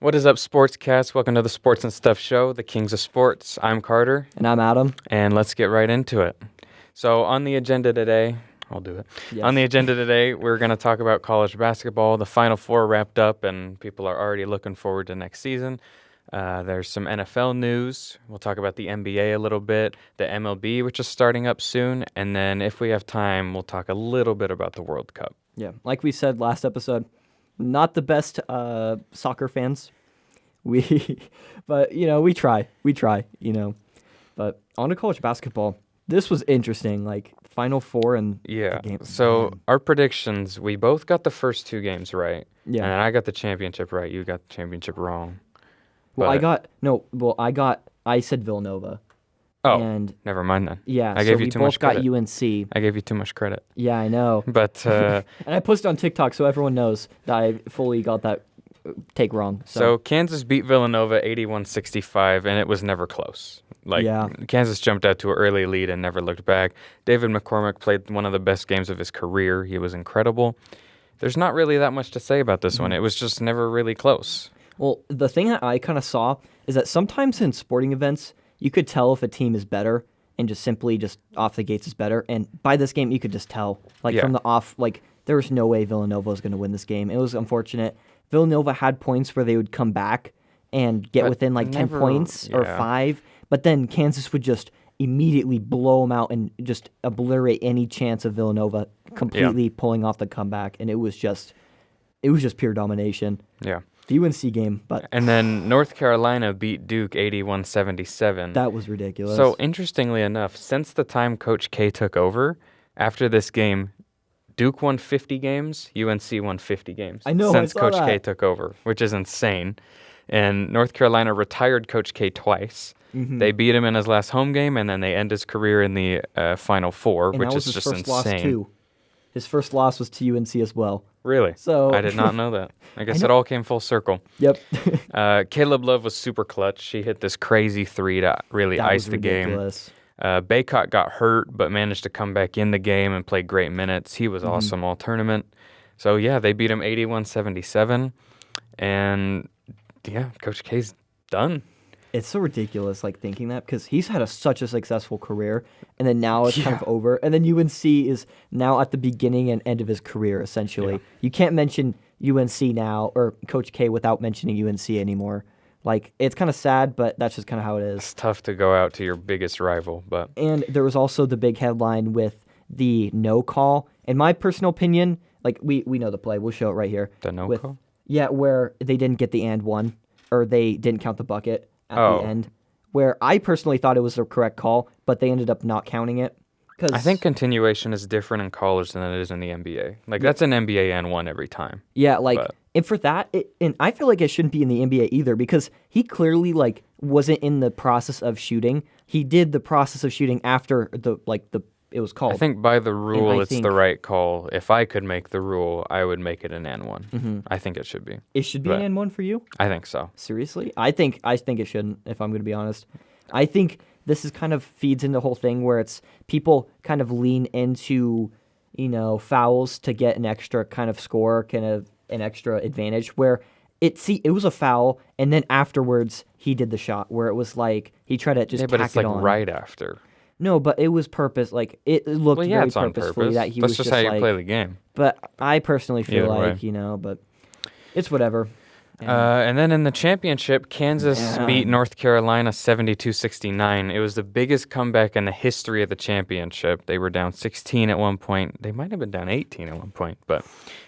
What is up, Sportscast? Welcome to the Sports and Stuff Show, the Kings of Sports. I'm Carter. And I'm Adam. And let's get right into it. So on the agenda today, I'll do it. Yes. On the agenda today, we're going to talk about college basketball. The Final Four wrapped up, and people are already looking forward to next season. There's some NFL news. We'll talk about the NBA a little bit, the MLB, which is starting up soon. And then if we have time, we'll talk a little bit about the World Cup. Yeah, like we said last episode, not the best soccer fans. But we try. But on to college basketball. This was interesting, like Final Four and Yeah. game. So our predictions, we both got the first two games right. Yeah. And I got the championship right. You got the championship wrong. I said Villanova. Oh, and never mind then. yeah, I gave so you we too both much got credit. UNC. I gave you too much credit. Yeah, I know. But And I posted on TikTok so everyone knows that I fully got that take wrong. so Kansas beat Villanova 81-65, and it was never close. Yeah. Kansas jumped out to an early lead and never looked back. David McCormick played one of the best games of his career. He was incredible. There's not really that much to say about this one. It was just never really close. Well, the thing that I kind of saw is that sometimes in sporting events, you could tell if a team is better and just off the gates is better. And by this game, you could just tell. From the off, there was no way Villanova was going to win this game. It was unfortunate. Villanova had points where they would come back and get within 10 points or 5. But then Kansas would just immediately blow them out and just obliterate any chance of Villanova completely pulling off the comeback. And it was just pure domination. Yeah. The UNC game, but And then North Carolina beat Duke 81-77. that was ridiculous. So interestingly enough, since the time Coach K took over, after this game, Duke won 50 games, UNC won 50 games. I know, Since I saw Coach that. K took over, which is insane. And North Carolina retired Coach K twice. Mm-hmm. They beat him in his last home game, and then they end his career in the Final Four, And which that was is his just first insane. loss too. His first loss was to UNC as well. Really? So I did not know that. I guess know. it all came full circle. Yep. Caleb Love was super clutch. She hit this crazy three to really That ice was the game. ridiculous. Baycott got hurt, but managed to come back in the game and play great minutes. He was awesome all tournament. So, yeah, they beat him 81-77. And, yeah, Coach K's done. It's so ridiculous, thinking that, because he's had such a successful career, and then now it's kind of over. And then UNC is now at the beginning and end of his career, essentially. Yeah. You can't mention UNC now, or Coach K, without mentioning UNC anymore. It's kind of sad, but that's just kind of how it It's is. tough to go out to your biggest rival, but And there was also the big headline with the no call. In my personal opinion, we know the play. We'll show it right here. the no call? Yeah, where they didn't get the and one, or they didn't count the bucket at the end. Where I personally thought it was the correct call, but they ended up not counting it. I think continuation is different in college than it is in the NBA. That's an NBA and one every time. Yeah, But- and for that, and I feel like it shouldn't be in the NBA either, because he clearly wasn't in the process of shooting. He did the process of shooting after it was called. I think by the rule, I it's think- the right call. If I could make the rule, I would make it an and one. I think it should be. It should be but- an and one for you. I think so. Seriously? I think it shouldn't, if I'm going to be honest. I think this is kind of feeds into the whole thing where it's people kind of lean into, fouls to get an extra kind of score, kind of an extra advantage, where it was a foul, and then afterwards he did the shot where it was he tried to just Yeah, but tack it's it on. right after. No, but it was purpose. It looked Well, yeah, very it's on purposefully purpose. that he That's was just just how you play the game. But I personally feel Either way. but it's whatever. And then in the championship, Kansas beat North Carolina 72-69. It was the biggest comeback in the history of the championship. They were down 16 at one point. They might have been down 18 at one point, but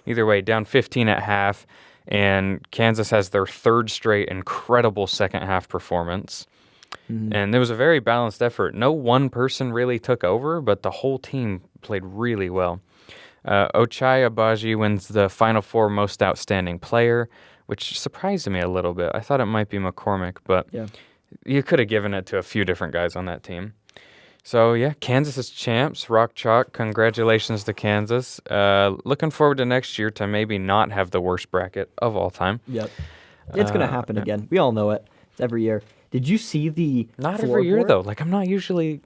either way, down 15 at half. And Kansas has their third straight incredible second half performance. And there was a very balanced effort. No one person really took over, but the whole team played really well. Ochai Agbaji wins the Final Four Most Outstanding Player, which surprised me a little bit. I thought it might be McCormick, but you could have given it to a few different guys on that team. So, yeah, Kansas is champs. Rock chalk. Congratulations to Kansas. Looking forward to next year to maybe not have the worst bracket of all time. Yep. It's going to happen again. We all know it. It's every year. Did you see the Not every year, floorboard? though. Like, I'm not usually...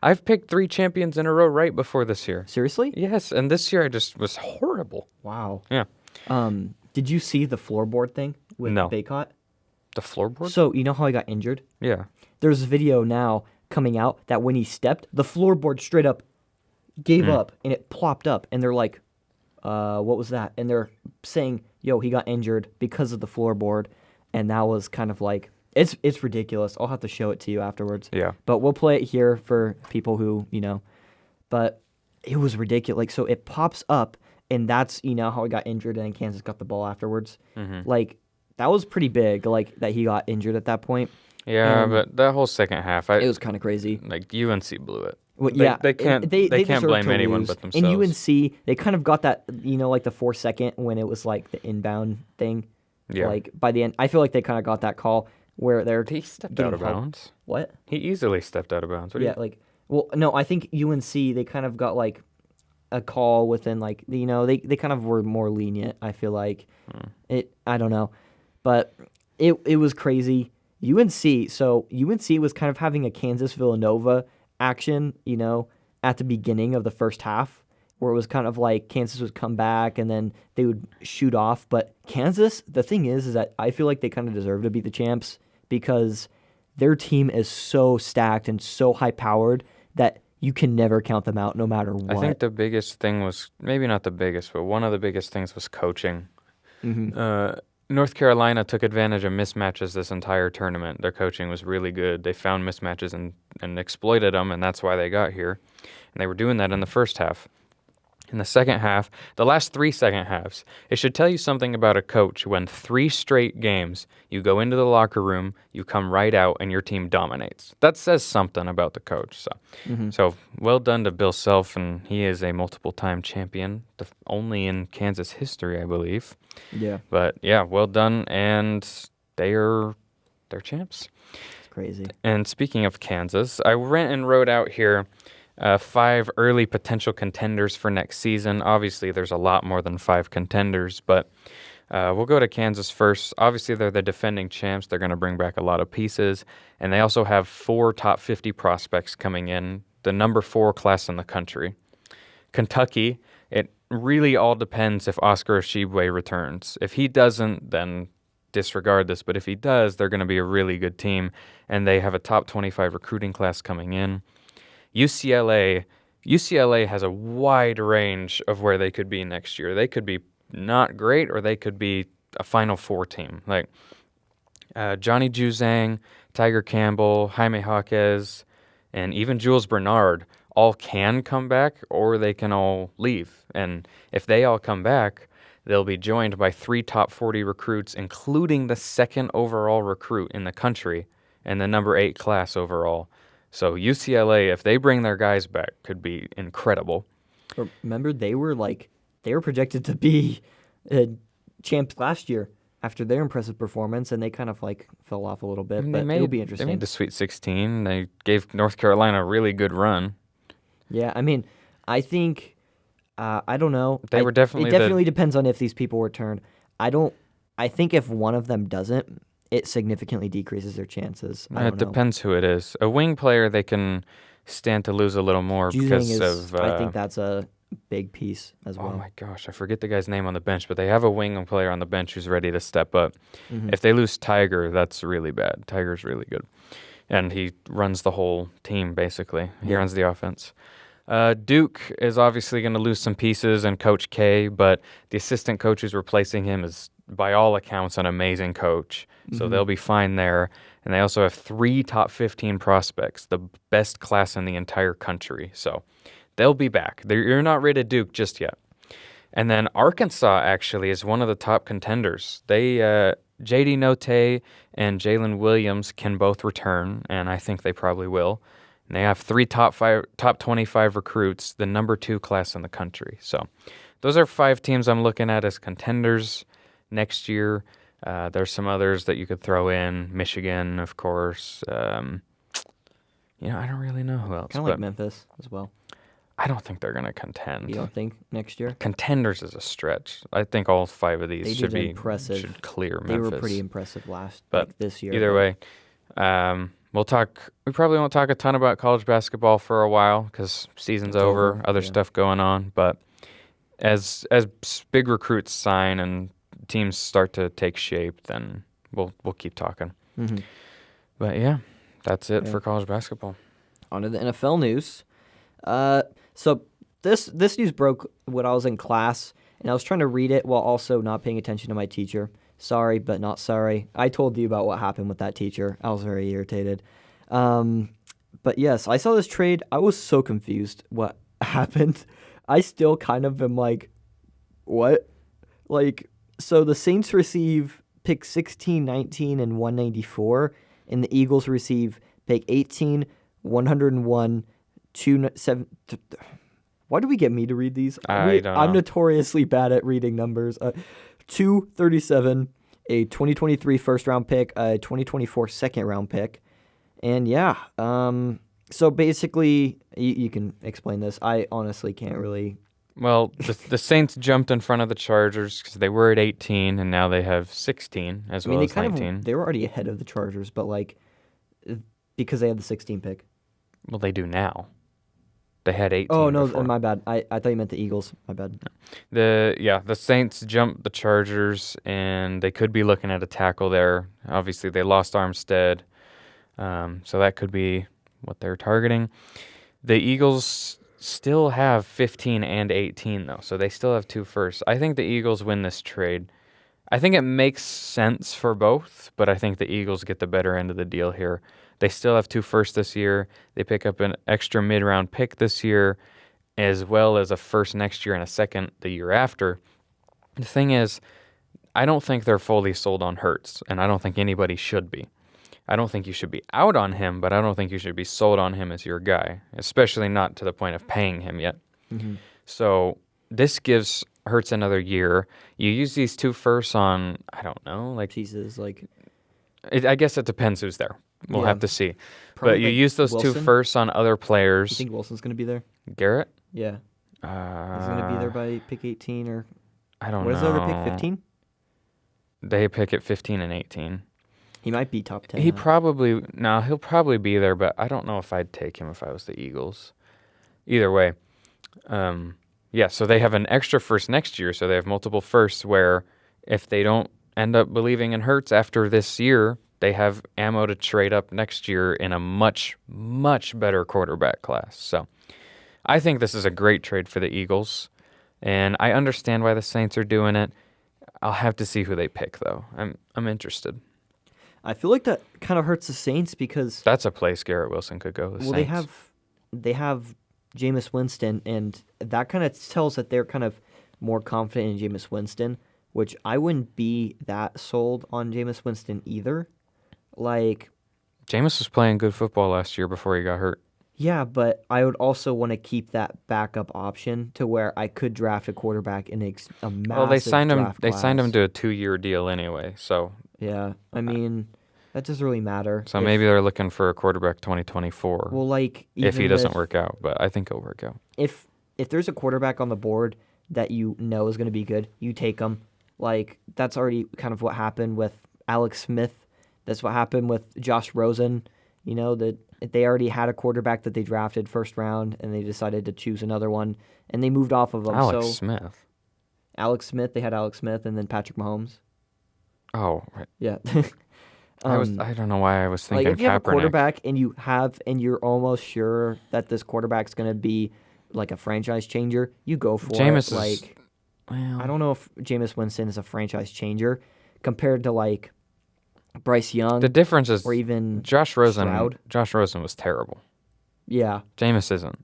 I've picked 3 champions in a row right before this year. Seriously? Yes, and this year I just was horrible. Wow. Yeah. Did you see the floorboard thing with No. Baycott? The floorboard? So you know how he got injured? Yeah. There's a video now coming out that when he stepped, the floorboard straight up gave up and it plopped up, and they're like, what was that? And they're saying, yo, he got injured because of the floorboard, and that was kind of like, it's ridiculous. I'll have to show it to you afterwards. Yeah. But we'll play it here for people who, but it was ridiculous. Like, so it pops up, and that's, how he got injured, and then Kansas got the ball afterwards. Like, that was pretty big, like, that he got injured at that point. Yeah, but that whole second half, it was kind of crazy. Like, UNC blew it. Well, they can't blame anyone but themselves. And UNC, they kind of got that, like the 4-second when it was like the inbound thing. Yeah. Like, by the end, I feel like they kind of got that call where they're He stepped out of bounds. What? He easily stepped out of bounds. No, I think UNC, they kind of got like a call within like, they kind of were more lenient, I feel like. I don't know. But it was crazy. UNC was kind of having a Kansas-Villanova action, at the beginning of the first half, where it was kind of like Kansas would come back and then they would shoot off. But Kansas, the thing is that I feel like they kind of deserve to be the champs because their team is so stacked and so high-powered that you can never count them out no matter what. I think the biggest thing was, maybe not the biggest, but one of the biggest things was coaching. North Carolina took advantage of mismatches this entire tournament. Their coaching was really good. They found mismatches and exploited them, and that's why they got here. And they were doing that in the first half. In the second half, the last 3 second halves, it should tell you something about a coach when 3 straight games, you go into the locker room, you come right out, and your team dominates. That says something about the coach. So well done to Bill Self, and he is a multiple-time champion, only in Kansas history, I believe. Yeah. But, yeah, well done, and they're champs. It's crazy. And speaking of Kansas, I went and wrote out here 5 early potential contenders for next season. Obviously, there's a lot more than 5 contenders, but we'll go to Kansas first. Obviously, they're the defending champs. They're going to bring back a lot of pieces, and they also have 4 top 50 prospects coming in, the number 4 class in the country. Kentucky, it really all depends if Oscar Tshiebwe returns. If he doesn't, then disregard this, but if he does, they're going to be a really good team, and they have a top 25 recruiting class coming in. UCLA has a wide range of where they could be next year. They could be not great, or they could be a Final Four team. Like Johnny Juzang, Tiger Campbell, Jaime Jaquez, and even Jules Bernard all can come back, or they can all leave. And if they all come back, they'll be joined by 3 top 40 recruits, including the 2nd overall recruit in the country and the number 8 class overall. So UCLA, if they bring their guys back, could be incredible. Remember, they were projected to be champs last year after their impressive performance, and they kind of fell off a little bit. But it'll be interesting. They made the Sweet 16. They gave North Carolina a really good run. Yeah, I mean, I think I don't know. It definitely depends on if these people return. I think if one of them doesn't, it significantly decreases their chances. It depends who it is. A wing player, they can stand to lose a little more because of... I think that's a big piece as well. Oh my gosh, I forget the guy's name on the bench, but they have a wing player on the bench who's ready to step up. If they lose Tiger, that's really bad. Tiger's really good. And he runs the whole team, basically. He runs the offense. Duke is obviously going to lose some pieces and Coach K, but the assistant coach who's replacing him is, by all accounts, an amazing coach. So they'll be fine there. And they also have 3 top 15 prospects, the best class in the entire country. So they'll be back. You're not rid of Duke just yet. And then Arkansas actually is one of the top contenders. They J.D. Note and Jalen Williams can both return, and I think they probably will. And they have 3 top 25 recruits, the number 2 class in the country. So those are 5 teams I'm looking at as contenders next year. There's some others that you could throw in. Michigan, of course. I don't really know who else. Kind of like Memphis as well. I don't think they're going to contend. You don't think next year? Contenders is a stretch. I think all 5 of these should clear Memphis. They were pretty impressive this year. Either way, we probably won't talk a ton about college basketball for a while because season's over, other stuff going on. But as big recruits sign and teams start to take shape, then we'll keep talking. Mm-hmm. But yeah, that's it Yeah. for college basketball. On to the NFL news. So this news broke when I was in class, and I was trying to read it while also not paying attention to my teacher. Sorry, but not sorry. I told you about what happened with that teacher. I was very irritated. But yes, I saw this trade. I was so confused what happened. I still kind of am like, what? Like, so the Saints receive pick 16, 19, and 194, and the Eagles receive pick 18, 101, 7. Why do we get me to read these? I don't know. I'm notoriously bad at reading numbers. 237, a 2023 first round pick, a 2024 second round pick. And yeah, so basically, you can explain this. I honestly can't really. Well, the Saints jumped in front of the Chargers because they were at 18, and now they have 16 as well as 19. They were already ahead of the Chargers, but like, because they had the 16 pick. Well, they do now. They had 18. Oh no, before. my bad. I thought you meant the Eagles. My bad. The Saints jumped the Chargers, and they could be looking at a tackle there. Obviously, they lost Armstead, so that could be what they're targeting. The Eagles still have 15 and 18, though, so they still have 2 firsts. I think the Eagles win this trade. I think it makes sense for both, but I think the Eagles get the better end of the deal here. They still have 2 firsts this year. They pick up an extra mid-round pick this year, as well as a first next year and a second the year after. The thing is, I don't think they're fully sold on Hurts, and I don't think anybody should be. I don't think you should be out on him, but I don't think you should be sold on him as your guy, especially not to the point of paying him yet. Mm-hmm. So this gives Hurts another year. You use these 2 firsts on, I don't know, like Jesus, like. I guess it depends who's there. We'll have to see. Probably but you like use those Wilson? 2 firsts on other You players. think Wilson's gonna be there? Garrett? Yeah, he's gonna be there by pick 18 or I don't what know. is the other pick? 15? They pick at 15 and 18. He might be top 10. He'll probably be there, but I don't know if I'd take him if I was the Eagles. Either way, so they have an extra first next year, so they have multiple firsts where if they don't end up believing in Hurts after this year, they have ammo to trade up next year in a much, much better quarterback class. So I think this is a great trade for the Eagles, and I understand why the Saints are doing it. I'll have to see who they pick, though. I'm interested. I feel like that kind of hurts the Saints because That's a place Garrett Wilson could go. The Saints. they have Jameis Winston, and that kind of tells that they're kind of more confident in Jameis Winston, which I wouldn't be that sold on Jameis Winston either. Like, Jameis was playing good football last year before he got hurt. yeah, but I would also want to keep that backup option to where I could draft a quarterback in a massive Well, they signed him. draft They signed him class. to a 2-year deal anyway. So Yeah, I mean, that doesn't really matter. So maybe they're looking for a quarterback 2024 well, like if he even doesn't with- work out, but I think he'll work out. if there's a quarterback on the board that you know is going to be good, you take him. Like, that's already kind of what happened with Alex Smith. That's what happened with Josh Rosen. You know, that they already had a quarterback that they drafted first round, and they decided to choose another one, and they moved off of him. Alex So Smith. Alex Smith, they had Alex Smith, and then Patrick Mahomes. Oh, right. Yeah. I don't know why I was like thinking if you have a Kaepernick. quarterback and you're almost sure that this quarterback's going to be like a franchise changer, you go for Jameis it. Like, I don't know if Jameis Winston is a franchise changer compared to like Bryce Young The difference is or even Josh Rosen. Stroud. Josh Rosen was terrible. Yeah, Jameis isn't.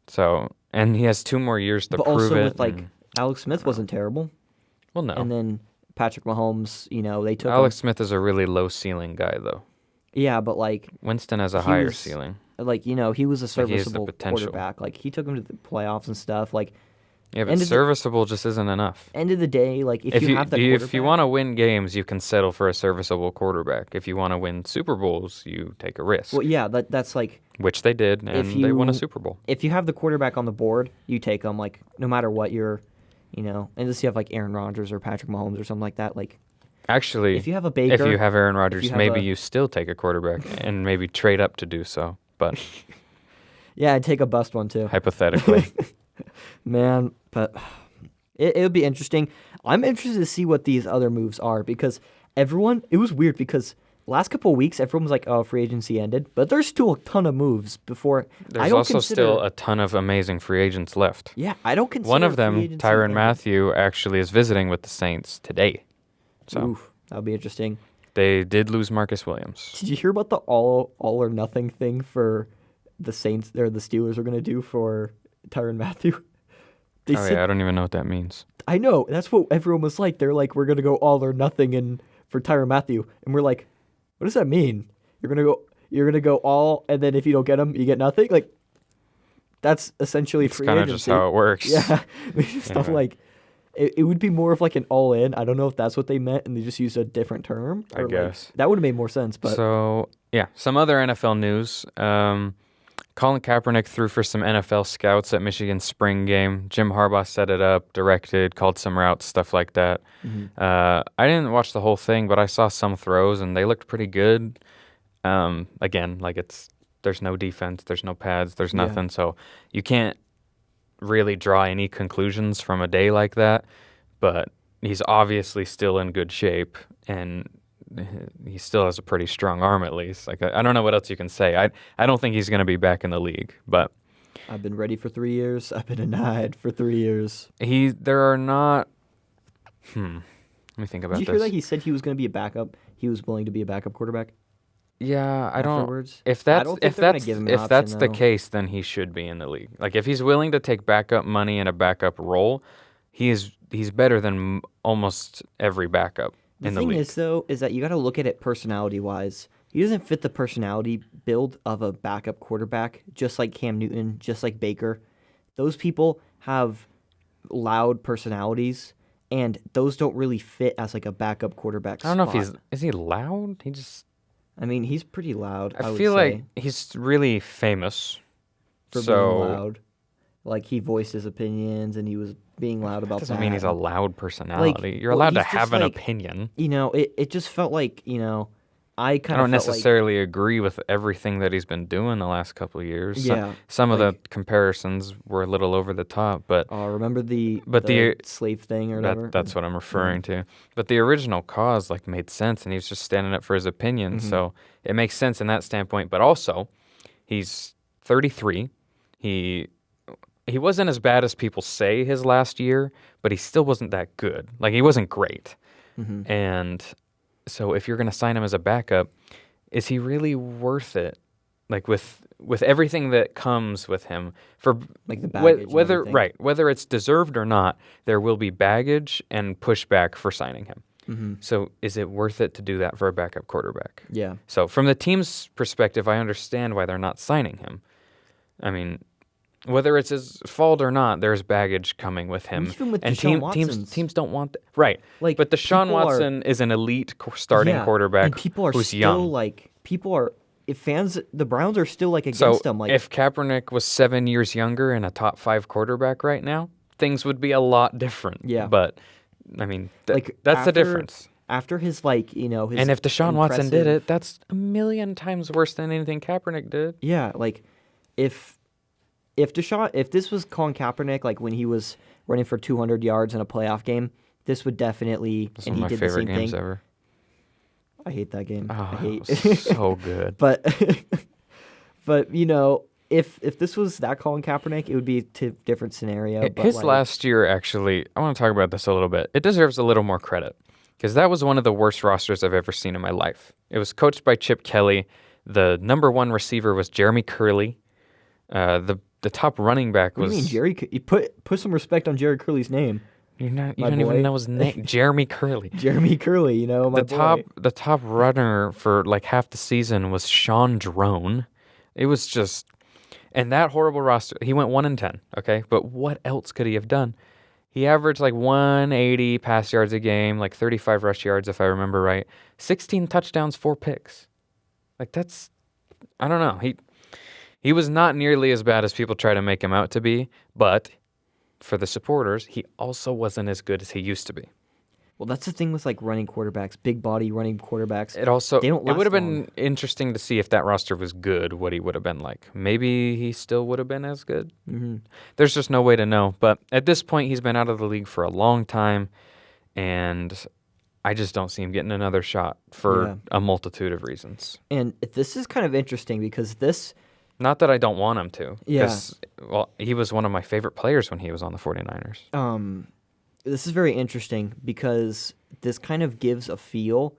So, and he has 2 more years to but prove also it. with like and- Alex Smith wasn't terrible, well, no. and then Patrick Mahomes, you know, they took Alex him. Smith is a really low ceiling guy, though. Yeah, but like Winston has a He higher was- ceiling. you know, he was a But he has the serviceable potential. quarterback. Like he took him to the playoffs and stuff. Like Yeah, but end of the- serviceable just isn't enough. end of the day, like if you have that if you want to win games, you can settle for a serviceable quarterback. If you want to win Super Bowls, you take a risk, well, yeah, that's like which they did, and they won a you- Super Bowl. if you have the quarterback on the board, you take them. Like no matter what you're, you know, unless you have like Aaron Rodgers or Patrick Mahomes or something like that. Like Actually, if you have a Baker, if you have Aaron Rodgers, have maybe a- you still take a quarterback and maybe trade up to do so. But yeah, I'd take a bust one too. hypothetically, Man, but it would be interesting. I'm interested to see what these other moves are because it was weird because last couple of weeks, everyone was like, oh, free agency ended. But there's still a ton of moves before. There's also still a ton of amazing free agents left. Yeah, I don't consider one of free them, agency Tyrann ended. Mathieu, actually is visiting with the Saints today. So Oof, that would be interesting. they did lose Marcus Williams. Did you hear about the all or nothing thing for the Saints or the Steelers are going to do for Tyrann Mathieu? They said, I don't even know what that means. I know, that's what everyone was like. They're like, we're going to go all or nothing for Tyrann Mathieu. And we're like, what does that mean? You're going to go all, and then if you don't get him, you get nothing? Like, that's essentially free agency. It's kind of just how it works. Yeah. Stuff like, it would be more of like an all-in. I don't know if that's what they meant, and they just used a different term. I guess. That would have made more sense. But So, yeah, some other NFL news. Colin Kaepernick threw for some NFL scouts at Michigan's spring game. Jim Harbaugh set it up, directed, called some routes, stuff like that. I didn't watch the whole thing, but I saw some throws, and they looked pretty good. Again, there's no defense, there's no pads, there's nothing, so you can't really draw any conclusions from a day like that. But he's obviously still in good shape, and he still has a pretty strong arm, at least. Like, I don't know what else you can say. I don't think he's going to be back in the league, but I've been ready for 3 years. I've been denied for 3 years. There are not. Let me think about Did you this. hear that he said he was going to be a backup? He was willing to be a backup quarterback. Yeah, I don't. Afterwards? If I that's don't think if they're gonna that's give him an if that's option, the though. case, then he should be in the league. Like, if he's willing to take backup money in a backup role, he's better than almost every backup in the The league. thing is, though, is that you got to look at it personality-wise. He doesn't fit the personality build of a backup quarterback, just like Cam Newton, just like Baker. Those people have loud personalities, and those don't really fit as like a backup quarterback I don't know if spot. is he loud? He just. I mean, he's pretty loud. I I would feel say, like he's really famous. for so being loud. Like, he voiced his opinions, and he was being loud about doesn't that. mean he's a loud personality. You're allowed to he's just have an like, opinion. It just felt like, I I kind don't of necessarily agree with everything that he's been doing the last couple of years. Yeah, Some of the like- comparisons were a little over the top, but remember the slave thing or whatever? that's what I'm referring to. But the original cause made sense, and he was just standing up for his opinion, so it makes sense in that standpoint. But also, he's 33. He wasn't as bad as people say his last year, but he still wasn't that good. Like, he wasn't great. And so if you're going to sign him as a backup, is he really worth it? Like, with everything that comes with him, for Like the baggage and whether everything. whether it's deserved or not, there will be baggage and pushback for signing him. So is it worth it to do that for a backup quarterback? Yeah. So from the team's perspective, I understand why they're not signing him. I mean, whether it's his fault or not, there's baggage coming with him. Even with and Deshaun Watson's- teams don't want that. Right. Like, But Deshaun people are- Watson is an elite starting Yeah, quarterback and people are who's still young. if fans, the Browns are still like So against him. Like, if Kaepernick was 7 years younger and a top 5 quarterback right now, things would be a lot different. Yeah. But I mean, like that's the after- difference. After his his And if Deshaun Watson did impressive- it, that's a million times worse than anything Kaepernick did. Yeah, like if this was Colin Kaepernick, like when he was running for 200 yards in a playoff game, this would definitely. That's and one of he my did the favorite same games thing. ever. I hate that game. Oh, I hate. it was so good. But if this was that Colin Kaepernick, it would be a different scenario. But His like, last year, actually, I want to talk about this a little bit. It deserves a little more credit because that was one of the worst rosters I've ever seen in my life. It was coached by Chip Kelly. The number one receiver was Jeremy Curley. The top running back What was. do you mean, Jerry? You put some respect on Jerry Curley's name. You my don't boy. even know his name. Jeremy Curley. Jeremy Curley, my The top runner for like half the season was Sean Drone. It was just, and that horrible roster. He went 1-10. Okay, but what else could he have done? He averaged like 180 pass yards a game, like 35 rush yards if I remember right. 16 touchdowns, 4 picks. Like, that's, I don't know. He was not nearly as bad as people try to make him out to be, but for the supporters, he also wasn't as good as he used to be. Well, that's the thing with like running quarterbacks, big body running quarterbacks. It also They don't it would have last been interesting to see if that roster was good, what he would have been like. Maybe he still would have been as good. Mm-hmm. There's just no way to know. But at this point, he's been out of the league for a long time, and I just don't see him getting another shot for a multitude of reasons. And this is kind of interesting because this... Not that I don't want him to. Yeah. Well, he was one of my favorite players when he was on the 49ers. This is very interesting because this kind of gives a feel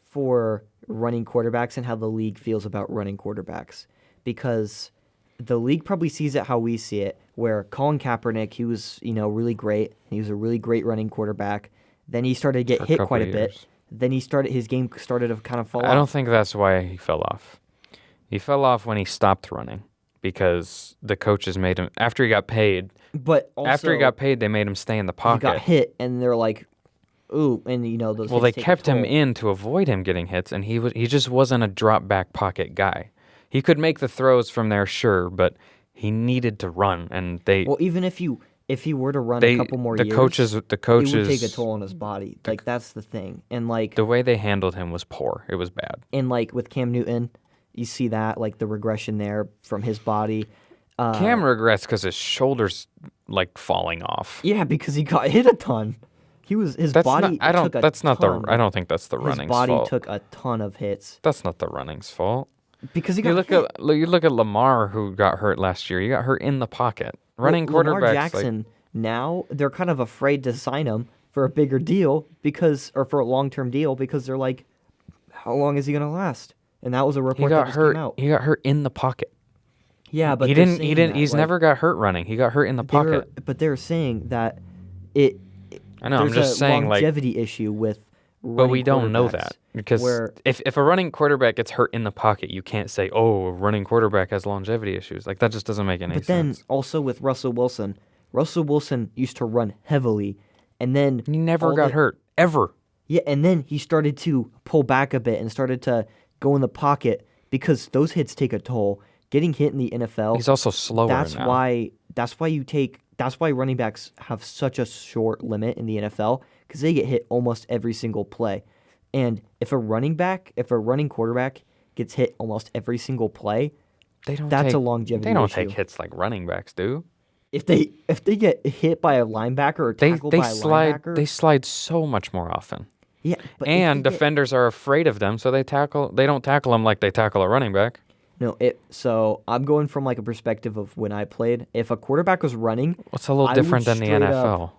for running quarterbacks and how the league feels about running quarterbacks. Because the league probably sees it how we see it, where Colin Kaepernick, he was, really great. He was a really great running quarterback. Then he started to get hit quite a bit. Then his game started to kind of fall off. I don't think that's why he fell off. He fell off when he stopped running because the coaches made him, after he got paid, they made him stay in the pocket. He got hit, and they're like, ooh, and those. Well, they kept him in to avoid him getting hits, and he just wasn't a drop back pocket guy. He could make the throws from there, sure, but he needed to run, and they. Well, even if he were to run a couple more years, the coaches, it would take a toll on his body. That's the thing, and the way they handled him was poor. It was bad. And with Cam Newton, you see that the regression there from his body. Cam regrets because his shoulders falling off. Yeah, because he got hit a ton. His body. I don't think that's the running's fault. His body took a ton of hits. That's not the running's fault. Because he got hit. You look at Lamar, who got hurt last year. He got hurt in the pocket. Running quarterbacks. Lamar Jackson, now they're kind of afraid to sign him for a bigger deal or for a long-term deal because they're like, how long is he going to last? And that was a report that just came out. He got hurt in the pocket. Yeah, but he didn't. He's never got hurt running. He got hurt in the pocket. But they're saying that it. I know. I'm just saying longevity issue with. But we don't know that because if a running quarterback gets hurt in the pocket, you can't say, "Oh, a running quarterback has longevity issues." That just doesn't make any sense. But then also with Russell Wilson used to run heavily, and then he never got hurt ever. Yeah, and then he started to pull back a bit and started to go in the pocket because those hits take a toll. Getting hit in the NFL, he's also slower. That's why running backs have such a short limit in the NFL because they get hit almost every single play. And if a running quarterback gets hit almost every single play, that's a longevity issue. They don't take hits like running backs do. If they get hit by a linebacker or tackled by a linebacker, they slide so much more often. Yeah, and defenders are afraid of them, so they don't tackle them like they tackle a running back. No, so I'm going from a perspective of when I played. If a quarterback was running, what's a little different than the NFL?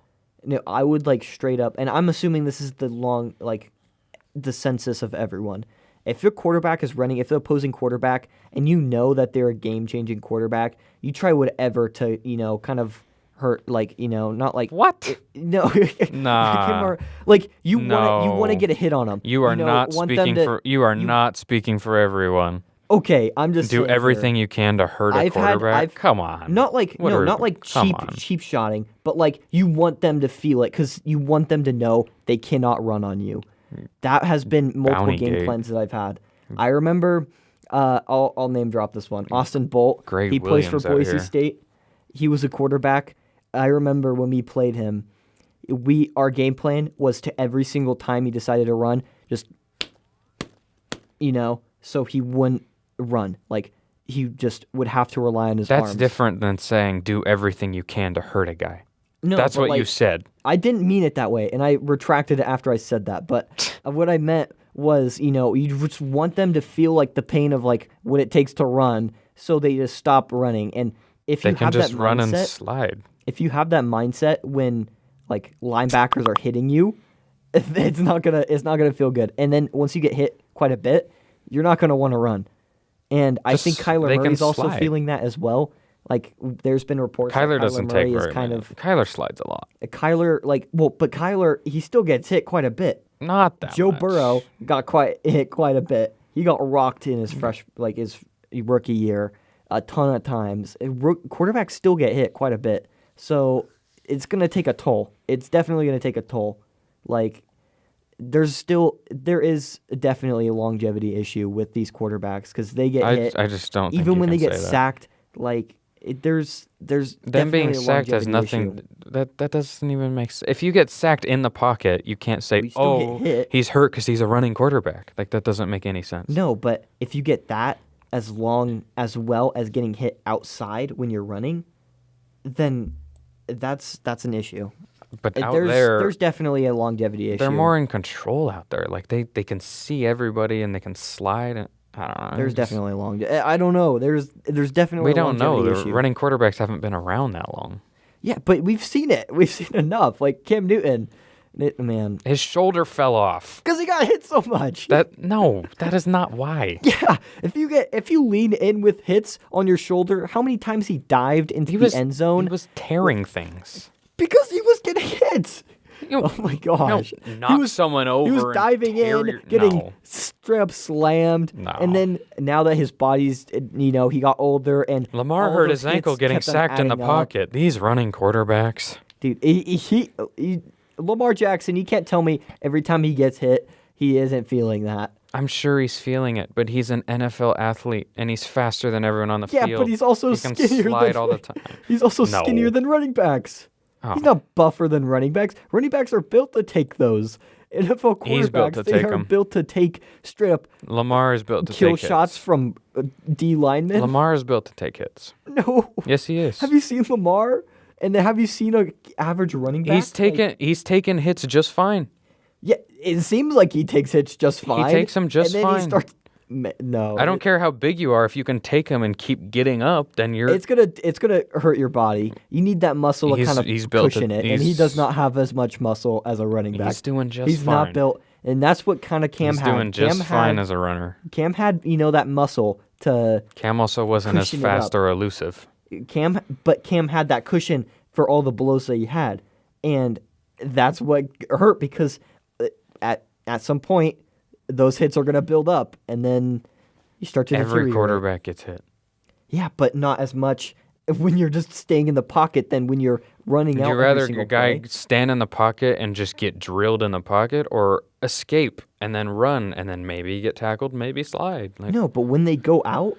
I would straight up, and I'm assuming this is the census of everyone. If your quarterback is running, if the opposing quarterback, and you know that they're a game-changing quarterback, you try whatever to kind of hurt, not what? No, nah. You want to get a hit on them. You are not speaking for everyone. Okay, I'm just do everything you can to hurt a quarterback. Come on, not cheap shotting, but you want them to feel it because you want them to know they cannot run on you. That has been multiple game plans that I've had. I remember, I'll name drop this one. Austin Bolt. Greg he Williams plays for Boise State. He was a quarterback. I remember when we played him, our game plan was to every single time he decided to run, just so he wouldn't run. He just would have to rely on his arms. That's different than saying do everything you can to hurt a guy. No, that's what you said. I didn't mean it that way, and I retracted it after I said that. But what I meant was, you just want them to feel the pain of what it takes to run, so they just stop running. And if you have that mindset, run and slide. If you have that mindset when linebackers are hitting you, it's not gonna feel good. And then once you get hit quite a bit, you're not gonna want to run. And I think Kyler Murray's also feeling that as well. There's been reports Kyler that doesn't Murray take is very kind many. Kyler slides a lot. But Kyler, he still gets hit quite a bit. Not that Joe much. Burrow got hit quite a bit. He got rocked in his his rookie year a ton of times. Quarterbacks still get hit quite a bit. So it's going to take a toll. It's definitely going to take a toll. There is definitely a longevity issue with these quarterbacks because they get hit. I just don't think even when they get say sacked. There's them being sacked has nothing. Issue. That doesn't even make sense. If you get sacked in the pocket, you can't say, he's hurt because he's a running quarterback. That doesn't make any sense. No, but if you get that as well as getting hit outside when you're running, then that's an issue. But out there's definitely a longevity issue. they're more in control out there. Like they can see everybody and they can slide. And I don't know. There's definitely a long. I don't know. There's definitely We a don't know. longevity The issue. running quarterbacks haven't been around that long. Yeah, but we've seen it. We've seen enough. Like Cam Newton, man, His shoulder fell off. because he got hit so much. That is not why. Yeah, if you lean in with hits on your shoulder, how many times he dived into the end zone? He was tearing things. Because he was getting hit. You Oh my gosh. knock someone over. He was and diving tear in, getting straight up slammed. No. And then now that his body's, he got older and Lamar all hurt those his ankle hits getting kept on sacked in the adding up. pocket. These running quarterbacks. Dude, he Lamar Jackson, you can't tell me every time he gets hit, he isn't feeling that. I'm sure he's feeling it, but he's an NFL athlete and he's faster than everyone on the Yeah, field. but he's also he can skinnier slide than all the time. He's also No. skinnier than running backs. Oh. He's not buffer than running backs. Running backs are built to take those. NFL quarterbacks, He's built to they take are 'em. built to take straight up Lamar is built to kill take shots hits. from D linemen. Lamar is built to take hits. No. Yes, he is. Have you seen Lamar? And then have you seen an average running back? He's taken hits just fine. Yeah, it seems like he takes hits just fine. takes 'em just and then fine. He starts, no, I don't care how big you are. If you can take him and keep getting up, then you're. It's gonna hurt your body. You need that muscle to kind of he's built to- cushion it, and he does not have as much muscle as a running back. He's doing just He's fine. not built, and that's what kind of Cam He's had. doing just Cam fine had, as a runner. Cam had that muscle to Cam also wasn't as cushion it fast up. or elusive. but Cam had that cushion for all the blows that he had, and that's what hurt because at some point those hits are gonna build up, and then you start to Every deteriorate. quarterback gets hit. Yeah, but not as much when you're just staying in the pocket than when you're running Would out. you every rather single a guy play. stand in the pocket and just get drilled in the pocket, or escape and then run and then maybe get tackled, maybe slide? Like, No, but when they go out,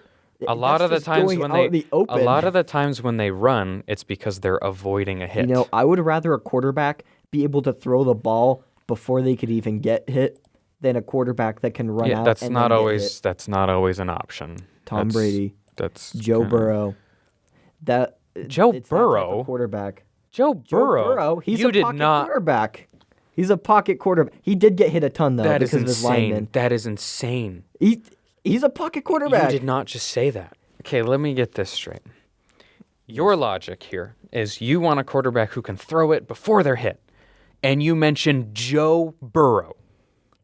a lot of the times when they the open. a lot of the times when they run, it's because they're avoiding a hit. I would rather a quarterback be able to throw the ball before they could even get hit than a quarterback that can run out. that's and not then get always hit. that's not always an option. Tom That's- Brady, That's Joe kinda- Burrow. That Joe it's that type of Burrow? quarterback. Joe Joe Burrow. he's you a did pocket not. quarterback. He's a pocket quarterback. He did get hit a ton though That is because of his insane. linemen. That is insane. He's a pocket quarterback. You did not just say that. Okay, let me get this straight. Your logic here is you want a quarterback who can throw it before they're hit, and you mentioned Joe Burrow,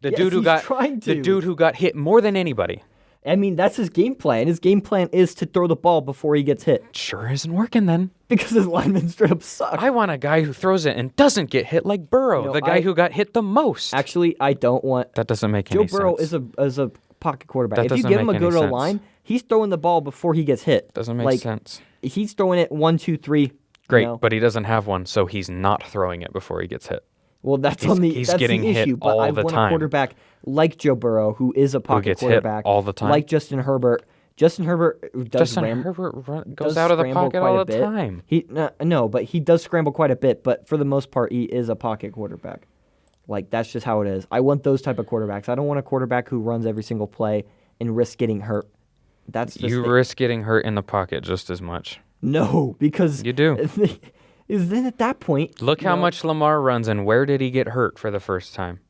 the Yes, dude who he's got trying the to. dude who got hit more than anybody. I mean, that's his game plan. His game plan is to throw the ball before he gets hit Sure isn't working then. because his linemen straight up suck. I want a guy who throws it and doesn't get hit like Burrow, No, the guy who got hit the most. Actually, I don't want. That doesn't make Joe any Burrow sense. is a pocket quarterback. That If you doesn't give him a make good any O sense. line, he's throwing the ball before he gets hit. Doesn't make Like, sense. He's throwing it 1, 2, 3. Great, you know? but he doesn't have one, so he's not throwing it before he gets hit. Well, that's he's that's getting the hit issue. But all I the want time. a quarterback like Joe Burrow, who is a pocket gets hit quarterback, all the time? like Justin Herbert. Justin Herbert does Justin ram- Herbert does goes out of the scramble pocket quite all a the bit. time. No, but he does scramble quite a bit. But for the most part, he is a pocket quarterback. Like that's just how it is. I want those type of quarterbacks. I don't want a quarterback who runs every single play and risks getting hurt. That's just You risk getting hurt in the pocket just as much. no, because You do. Is then at that point, Look you how know- much Lamar runs and where did he get hurt for the first time?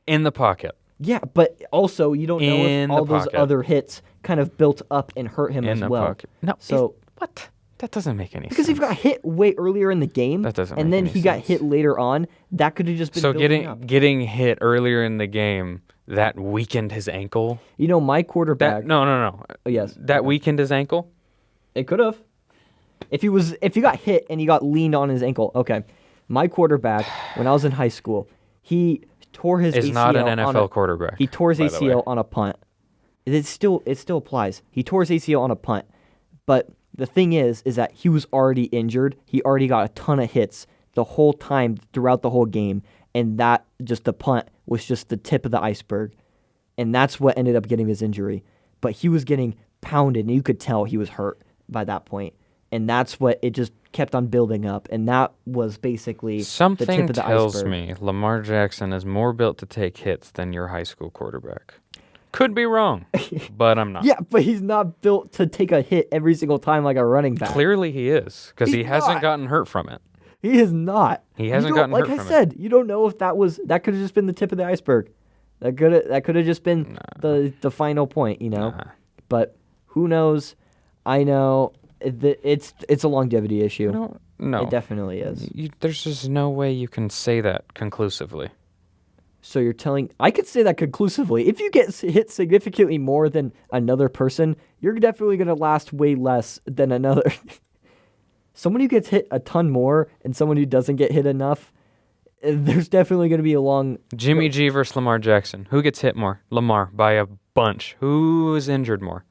In the pocket. Yeah, but also you don't know In if the all those pocket. other hits kind of built up and hurt him In as the well. pocket. No. So what? That doesn't make any because sense. he got hit way earlier in the game, That doesn't and make then any he got sense. hit later on. That could have just been So building up. getting hit earlier in the game, that weakened his ankle? My quarterback. No. Oh, yes, That weakened his ankle? it could have. If he got hit and he got leaned on his ankle, okay. My quarterback, when I was in high school, he tore his Is ACL not an on NFL a- quarterback. He tore his by the way. ACL on a punt. It still applies. He tore his ACL on a punt, but the thing is that he was already injured. He already got a ton of hits the whole time throughout the whole game, and that just the punt was just the tip of the iceberg, and that's what ended up getting his injury. But he was getting pounded, and you could tell he was hurt by that point, and that's what it just kept on building up, and that was basically the Something tip of the tells iceberg. me Lamar Jackson is more built to take hits than your high school quarterback. Could be wrong, but I'm not. Yeah, but he's not built to take a hit every single time like a running back. Clearly he is, because he He's hasn't not. gotten hurt from it. He is not. He hasn't You don't- gotten like hurt I from it. said, you don't know if that could have just been the tip of the iceberg. That could have just been the final point, Nah. But who knows? I know it's a longevity issue. No. It definitely is. There's just no way you can say that conclusively. So you're telling I could say that conclusively. If you get hit significantly more than another person, you're definitely going to last way less than another. Someone who gets hit a ton more and someone who doesn't get hit enough, there's definitely going to be a long... Jimmy G versus Lamar Jackson. Who gets hit more? Lamar by a bunch. Who's injured more?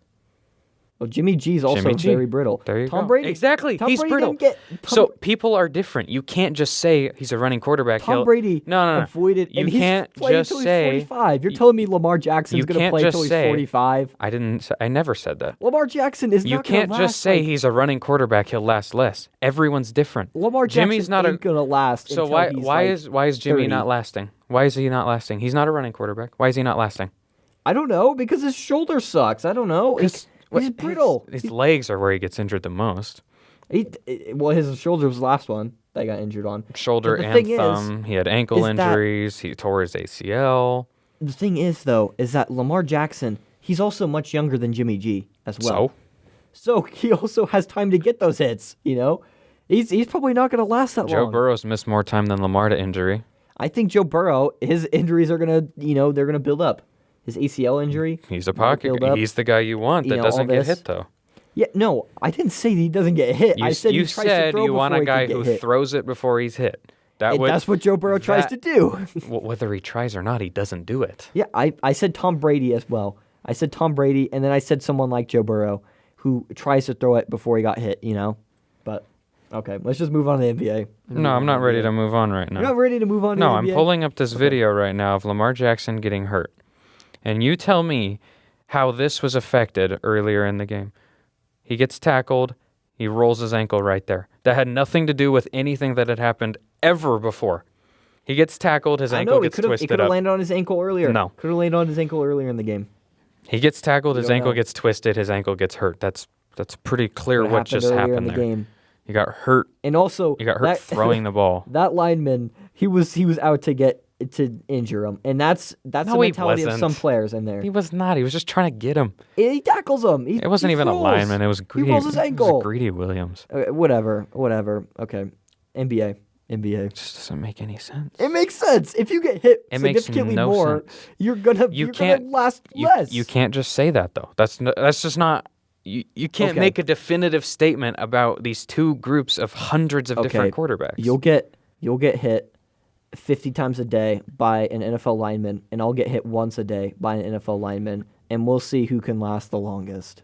Well, Jimmy G's also Jimmy G. very brittle. There you Tom go. Brady. Exactly. Tom He's Brady brittle. didn't So people are different. You can't just say he's a running quarterback. Tom Brady No. avoided... You and can't he's playing just until say... he's 45. You're telling me Lamar Jackson's you going to can't play just until he's say- 45? I never said that. Lamar Jackson is You not going to can't last... just say like, he's a running quarterback. He'll last less. Everyone's different. Lamar Jackson Jimmy's not ain't going to last So until he's why is Jimmy 30. not lasting? Why is he not lasting? He's not a running quarterback. Why is he not lasting? I don't know, because his shoulder sucks. I don't know. He's brittle. His legs are where he gets injured the most. Well, his shoulder was the last one that he got injured on. Shoulder But the and thing is- thumb. He had ankle is that- injuries. He tore his ACL. The thing is, though, is that Lamar Jackson, he's also much younger than Jimmy G as well. So he also has time to get those hits, He's probably not going to last that Joe long. Burrow's missed more time than Lamar to injury. I think Joe Burrow, his injuries are going to, they're going to build up. His ACL injury. He's a might pocket. build up. He's the guy you want that all doesn't get this. hit though. Yeah, no, I didn't say he doesn't get hit. I said you he tries to said throw you want before a he can guy get who hit. throws it before he's hit. And that's what Joe Burrow tries to do. Whether he tries or not, he doesn't do it. Yeah, I said Tom Brady as well. I said Tom Brady, and then I said someone like Joe Burrow who tries to throw it before he got hit, But, okay, let's just move on to the NBA. No, I'm not ready to move on right now. You're not ready to move on to No, the I'm NBA? pulling up this video right now of Lamar Jackson getting hurt. And you tell me how this was affected earlier in the game. He gets tackled. He rolls his ankle right there. That had nothing to do with anything that had happened ever before. He gets tackled. His ankle gets He twisted could have up. landed on his ankle earlier. No. Could have landed on his ankle earlier in the game. He gets tackled. His don't ankle know. gets twisted. His ankle gets hurt. That's pretty clear What what happened just earlier happened in the there. game. He got hurt. And also, He got hurt throwing the ball. That lineman, he was out to injure him, and that's No, the he mentality of wasn't. some players in there. He was not. He was just trying to get him. He tackles him. It wasn't even a lineman. It was Greedy. He rolls his It ankle. was Greedy Williams. Whatever. Okay. NBA. It just doesn't make any sense. It makes sense. If you get hit It makes significantly no more, sense. you're gonna last less. You can't just say that though. That's just not. You can't Okay. make a definitive statement about these two groups of hundreds of different quarterbacks. You'll get hit 50 times a day by an NFL lineman, and I'll get hit once a day by an NFL lineman, and we'll see who can last the longest.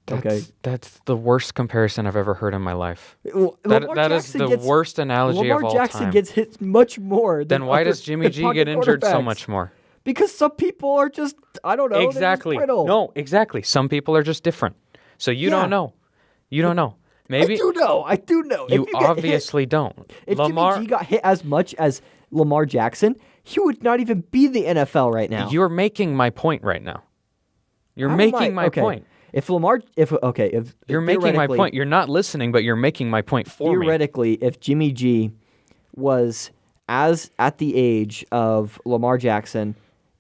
Okay. That's the worst comparison I've ever heard in my life. Lamar That is Jackson the gets- worst analogy Lamar of all Jackson time. gets hit much more. Then why does Jimmy G get injured so much more? Because some people are just, I don't know. Exactly. They're just brittle. No, exactly. Some people are just different. So you Yeah. don't know. You don't know. Maybe I do know. you If get hit- obviously don't. If Lamar, Jimmy G got hit as much as Lamar Jackson, he would not even be the NFL right now. you're making my point right now. You're How am making my okay. point. If You're making my theoretically- point. You're not listening, but you're making my point for me. Theoretically, if Jimmy G was at the age of Lamar Jackson,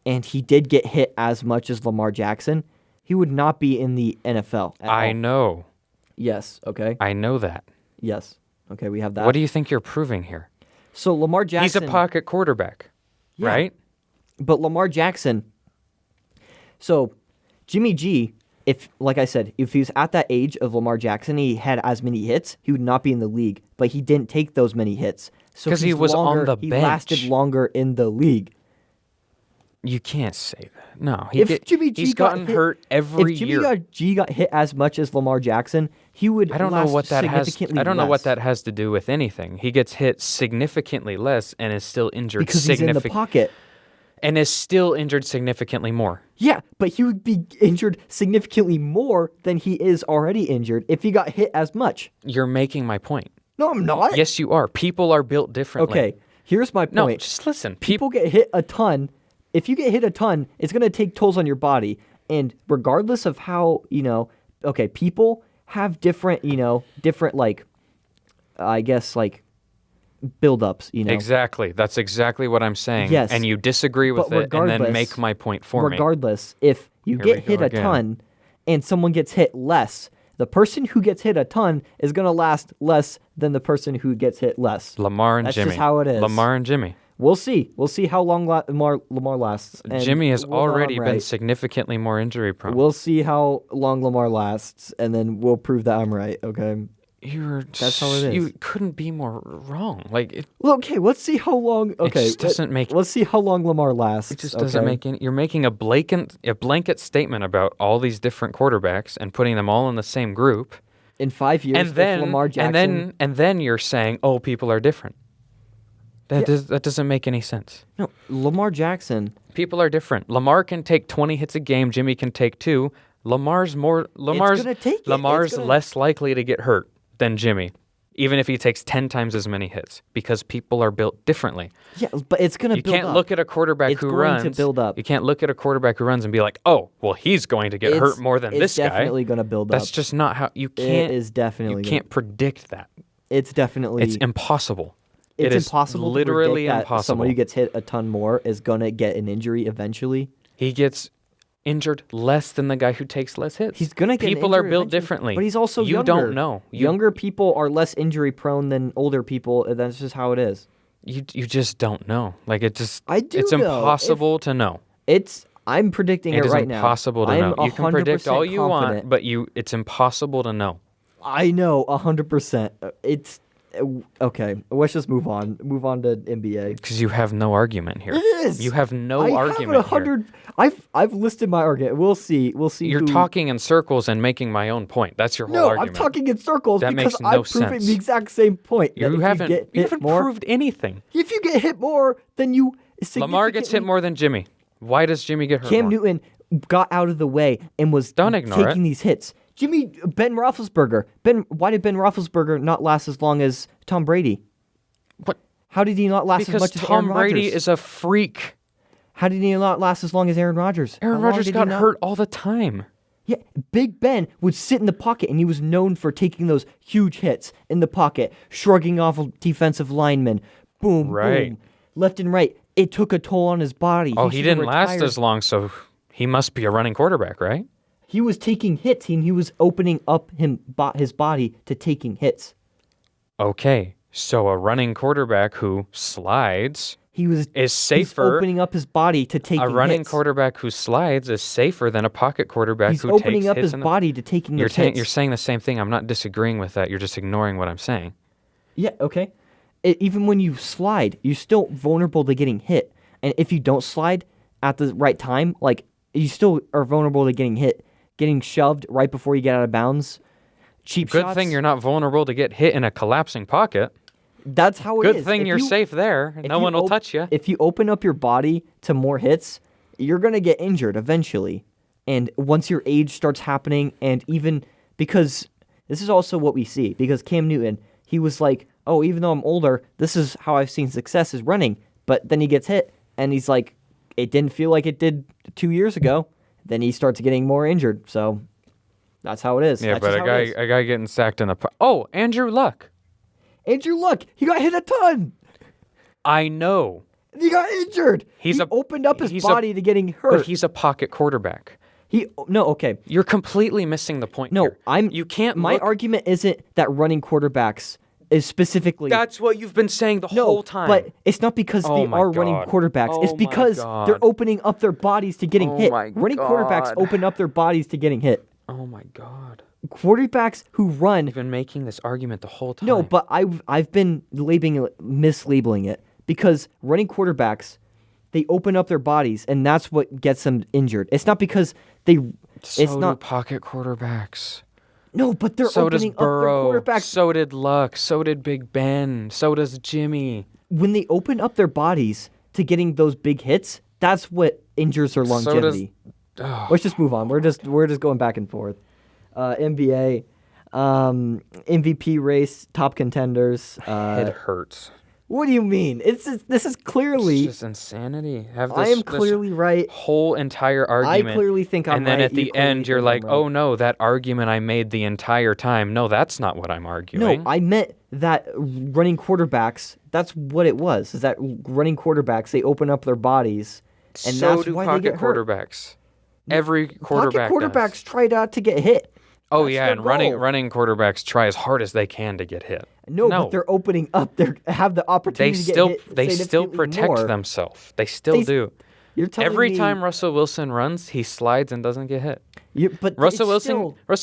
and he did get hit as much as Lamar Jackson, he would not be in the NFL. I know. Yes. Okay. I know that. Yes. Okay. We have that. What do you think you're proving here? So Lamar Jackson. He's a pocket quarterback, Yeah. right? But Lamar Jackson. So Jimmy G, like I said, if he was at that age of Lamar Jackson, he had as many hits, he would not be in the league. But he didn't take those many hits. So 'Cause he was on the he bench. lasted longer in the league. You can't say that. No, If Jimmy G he's got gotten hit- hurt every If Jimmy year. G got hit as much as Lamar Jackson, he would. I don't know last what that has. significantly I don't know what less that has to do with anything. He gets hit significantly less and is still injured because he's in the pocket. and is still injured significantly more. Yeah, but he would be injured significantly more than he is already injured if he got hit as much. You're making my point. No, I'm not. Yes, you are. People are built differently. Okay, here's my point. No, just listen. People get hit a ton. If you get hit a ton, it's going to take tolls on your body. And regardless of how, okay, people have different, different, like, I guess, like, build-ups, you know. Exactly. That's exactly what I'm saying. Yes. And you disagree with But it and then regardless- make my point for me. Regardless, if you Here we get hit go a again. ton and someone gets hit less, the person who gets hit a ton is going to last less than the person who gets hit less. Lamar and That's Jimmy. just how it is. Lamar and Jimmy. We'll see. We'll see how long Lamar lasts. And Jimmy has we'll know I'm already been right. significantly more injury prone. We'll see how long Lamar lasts, and then we'll prove that I'm right, okay? That's how it is. You couldn't be more wrong. Like it Well, okay, let's see how long. Okay, just doesn't make- Let's see how long Lamar lasts. It just doesn't make any. You're making a blanket statement about all these different quarterbacks and putting them all in the same group. In 5 years, And then if Lamar Jackson. and then you're saying, "Oh, people are different." That doesn't make any sense. No, Lamar Jackson. People are different. Lamar can take 20 hits a game. Jimmy can take 2. Lamar's gonna take it. Lamar's It's gonna- less likely to get hurt than Jimmy, even if he takes 10 times as many hits, because people are built differently. Yeah, but it's going to You build up. can't look at a quarterback It's who going runs. to build up. You can't look at a quarterback who runs and be like, "Oh, well, he's going to get hurt more than this guy." It's definitely going to build up. That's just not how you It can't. is definitely. You can't predict that. It's definitely. It's impossible. It's It is impossible. literally to predict that impossible. Someone who gets hit a ton more is going to get an injury eventually. He gets injured less than the guy who takes less hits. He's going to get. People an are injury built eventually, differently. But he's also you younger. don't know. Younger people are less injury prone than older people. And that's just how it is. You just don't know. Like it just. I do It's know. impossible to know. I'm predicting it It is right now. impossible to I'm know. You can predict all 100% you confident. want, but it's impossible to know. I know 100%. It's okay. Let's just move on. Move on to NBA. Because you have no argument here. It is. You have no I argument have 100. I've listed my argument. We'll see. We'll see. You're who... talking in circles and making my own point. That's your whole No, argument. I'm talking in circles That because makes no I'm proving sense. the exact same point. that You if haven't. get You hit haven't more, proved anything. If you get hit more, then you Lamar gets hit more than Jimmy. Why does Jimmy get hurt Cam more? Newton got out of the way and was Don't ignore taking these hits. Ben Roethlisberger. Why did Ben Roethlisberger not last as long as Tom Brady? What? How did he not last as Because much as Tom Aaron Brady Rodgers? is a freak. How did he not last as long as Aaron Rodgers? Aaron How long Rodgers did he got not- hurt all the time. Yeah, Big Ben would sit in the pocket, and he was known for taking those huge hits in the pocket, shrugging off defensive linemen, boom, Right. boom, left and right. It took a toll on his body. Oh, he should have didn't last retired. as long, so he must be a running quarterback, right? He was taking hits, and he was opening up his body to taking hits. Okay, so a running quarterback who slides Is is safer. opening up his body to taking A running hits. quarterback who slides is safer than a pocket quarterback He's who opening takes up hits his in the- body to taking You're, those hits. you're saying the same thing. I'm not disagreeing with that. You're just ignoring what I'm saying. Yeah, okay. Even when you slide, you're still vulnerable to getting hit. And if you don't slide at the right time, like, you still are vulnerable to getting hit, getting shoved right before you get out of bounds. Cheap Good shots. thing you're not vulnerable to get hit in a collapsing pocket. That's how it is. Good thing If you're you- safe there. if No you one will op- touch you. If you open up your body to more hits, you're going to get injured eventually. And once your age starts happening, and even because this is also what we see, because Cam Newton, he was like, oh, even though I'm older, this is how I've seen success is running. But then he gets hit, and he's like, it didn't feel like it did 2 years ago. Then he starts getting more injured. So that's how it is. Yeah, That's but just how it is. a guy getting sacked in the oh, Andrew Luck. Andrew Luck, he got hit a ton. I know. He got injured. He opened up his body to getting hurt. But he's a pocket quarterback. Okay. You're completely missing the point here. You can't My look- argument isn't that running quarterbacks is specifically. That's what you've been saying the whole time. But it's not because Oh they my are running God. quarterbacks. Oh it's my because God. they're opening up their bodies to getting Oh hit. my Running quarterbacks God. open up their bodies to getting hit. Oh my God. Quarterbacks who run. You've been making this argument the whole time. No, but I've been mislabeling it because running quarterbacks, they open up their bodies and that's what gets them injured. It's not because they. so it's do not. pocket quarterbacks. No, but they're So does opening Burrow. up their quarterbacks. So did Luck. So did Big Ben. So does Jimmy. When they open up their bodies to getting those big hits, that's what injures their longevity. Let's just move on. We're just going back and forth. NBA, MVP race, top contenders. It hurts. What do you mean? This is clearly. It's just insanity. Have this, I am clearly right. whole entire argument. I clearly think I'm right. And then at you the clearly end, you're think like, I'm right. oh no, that argument I made the entire time. No, that's not what I'm arguing. No, I meant that running quarterbacks, that's what it was, is that running quarterbacks, they open up their bodies, and so that's do why pocket they get hurt. quarterbacks. Every quarterback Pocket quarterbacks does. try not to get hit. Oh, That's yeah, their and goal. running quarterbacks try as hard as they can to get hit. No, but they're opening up. They have the They opportunity still to get hit they still significantly protect more. themselves. They still do. You're telling Every me, time Russell Wilson runs, he slides and doesn't get hit. but Russell it's